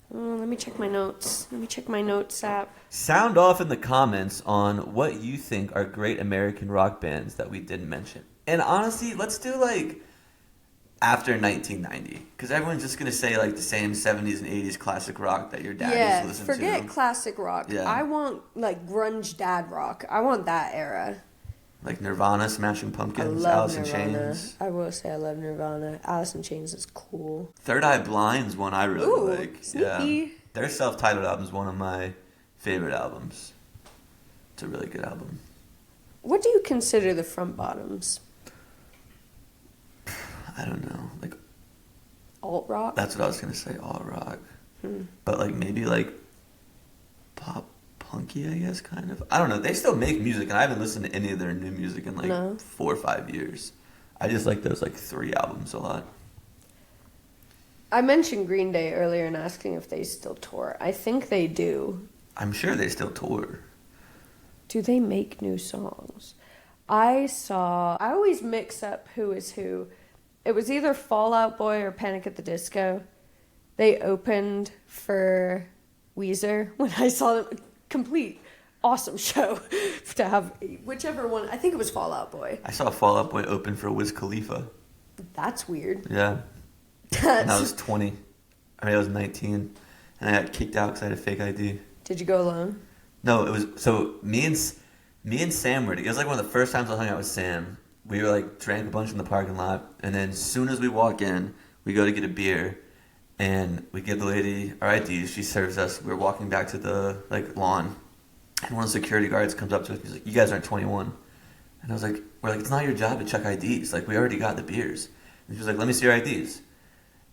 Let me check my notes. Let me check my notes app. Sound off in the comments on what you think are great American rock bands that we didn't mention. And honestly, let's do like after 1990, because everyone's just gonna say like the same 70s and 80s classic rock that your dad Yeah, used to listen forget to. classic rock. Yeah. I want like grunge dad rock. I want that era. Like Nirvana, Smashing I Pumpkins, love Alice in Nirvana. Chains. I will say I love Nirvana. Alice in Chains is cool. Third Eye Blind's one I really Ooh, like. sneaky. Yeah, their self-titled album is one of my favorite albums. It's a really good album. What do you consider the front bottoms? I don't know, like Alt rock? that's what I was gonna say, alt rock, Hmm. but like maybe like pop punky, I guess, kind of. I don't know. They still make music, and I haven't listened to any of their new music in like No. 4 or 5 years. I just like those like 3 albums a lot. I mentioned Green Day earlier and asking if they still tour. I think they do. I'm sure they still tour. Do they make new songs? I always mix up who is who. It was either Fall Out Boy or Panic at the Disco. They opened for Weezer when I saw them. Complete awesome show to have whichever one. I think it was Fall Out Boy. I saw Fall Out Boy open for Wiz Khalifa. That's weird. Yeah. And I was 20. I mean, I was 19. And I got kicked out because I had a fake ID. Did you go alone? No, it was... So, me and Sam were... It was like one of the first times I hung out with Sam. We were like, drank a bunch in the parking lot. And then as soon as we walk in, we go to get a beer. And we give the lady our IDs. She serves us. We're walking back to the like lawn. And one of the security guards comes up to us. He's like, you guys aren't 21. And I was like, we're like, it's not your job to check IDs. Like, we already got the beers. And she was like, let me see your IDs.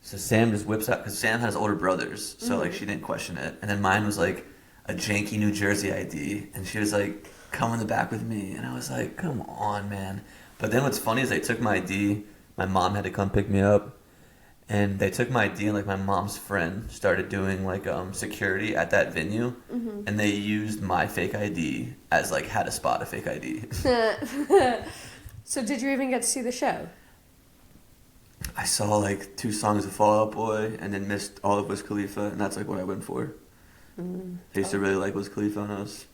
So Sam just whips out, because Sam has older brothers, so like she didn't question it. And then mine was like a janky New Jersey ID, and she was like, come in the back with me. And I was like, come on, man. But then what's funny is they took my ID. My mom had to come pick me up. And they took my ID, and like my mom's friend started doing like security at that venue, and they used my fake ID as like how to spot a fake ID. So did you even get to see the show? I saw like 2 songs of Fall Out Boy, and then missed all of Wiz Khalifa, and that's like what I went for. I used to really like Wiz Khalifa when I was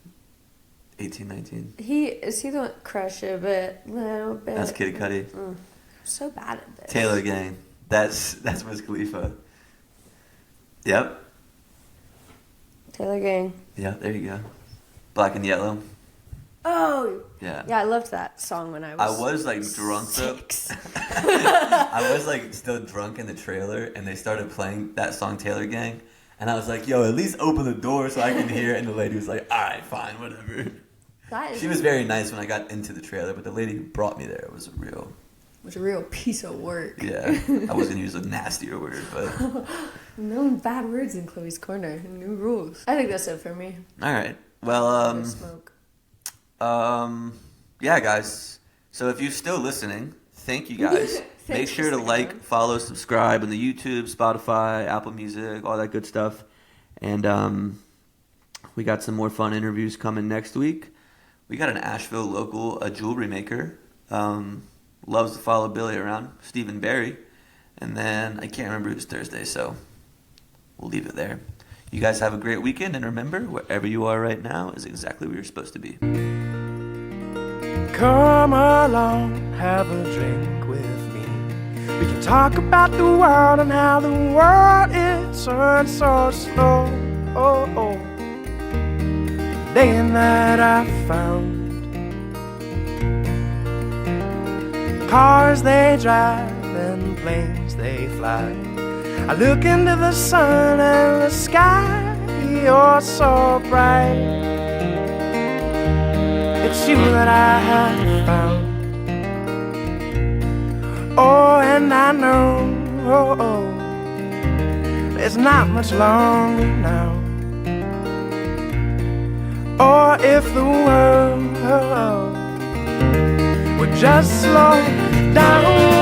18, 19. Is he the one crush a bit, little bit? That's Kid Cudi. So bad at this. Taylor Gang. That's Wiz Khalifa. Yep. Taylor Gang. Yeah, there you go. Black and Yellow. Oh. Yeah. Yeah, I loved that song when I was like drunk though. 6. I was like still drunk in the trailer, and they started playing that song Taylor Gang, and I was like, "Yo, at least open the door so I can hear." And the lady was like, "All right, fine, whatever." She was very nice when I got into the trailer, but the lady who brought me there was a real piece of work. Yeah, I was gonna use a nastier word, but no bad words in Chloe's corner. New rules. I think that's it for me. all right. Well, Smoke. yeah, guys. So if you're still listening, thank you guys. Make Thanks sure for to sticking like, around. follow, subscribe on the YouTube, Spotify, Apple Music, all that good stuff. And we got some more fun interviews coming next week. We got an Asheville local, a jewelry maker. Loves to follow Billy around, Stephen Barry. And then I can't remember who's Thursday, so we'll leave it there. You guys have a great weekend, and remember, wherever you are right now is exactly where you're supposed to be. Come along, have a drink with me. We can talk about the world and how the world is turned so slow. Day and night I found cars they drive and planes they fly. I look into the sun and the sky, you're so bright. It's you that I have found. Oh, and I know there's not much longer now. Or if the world would just slow down.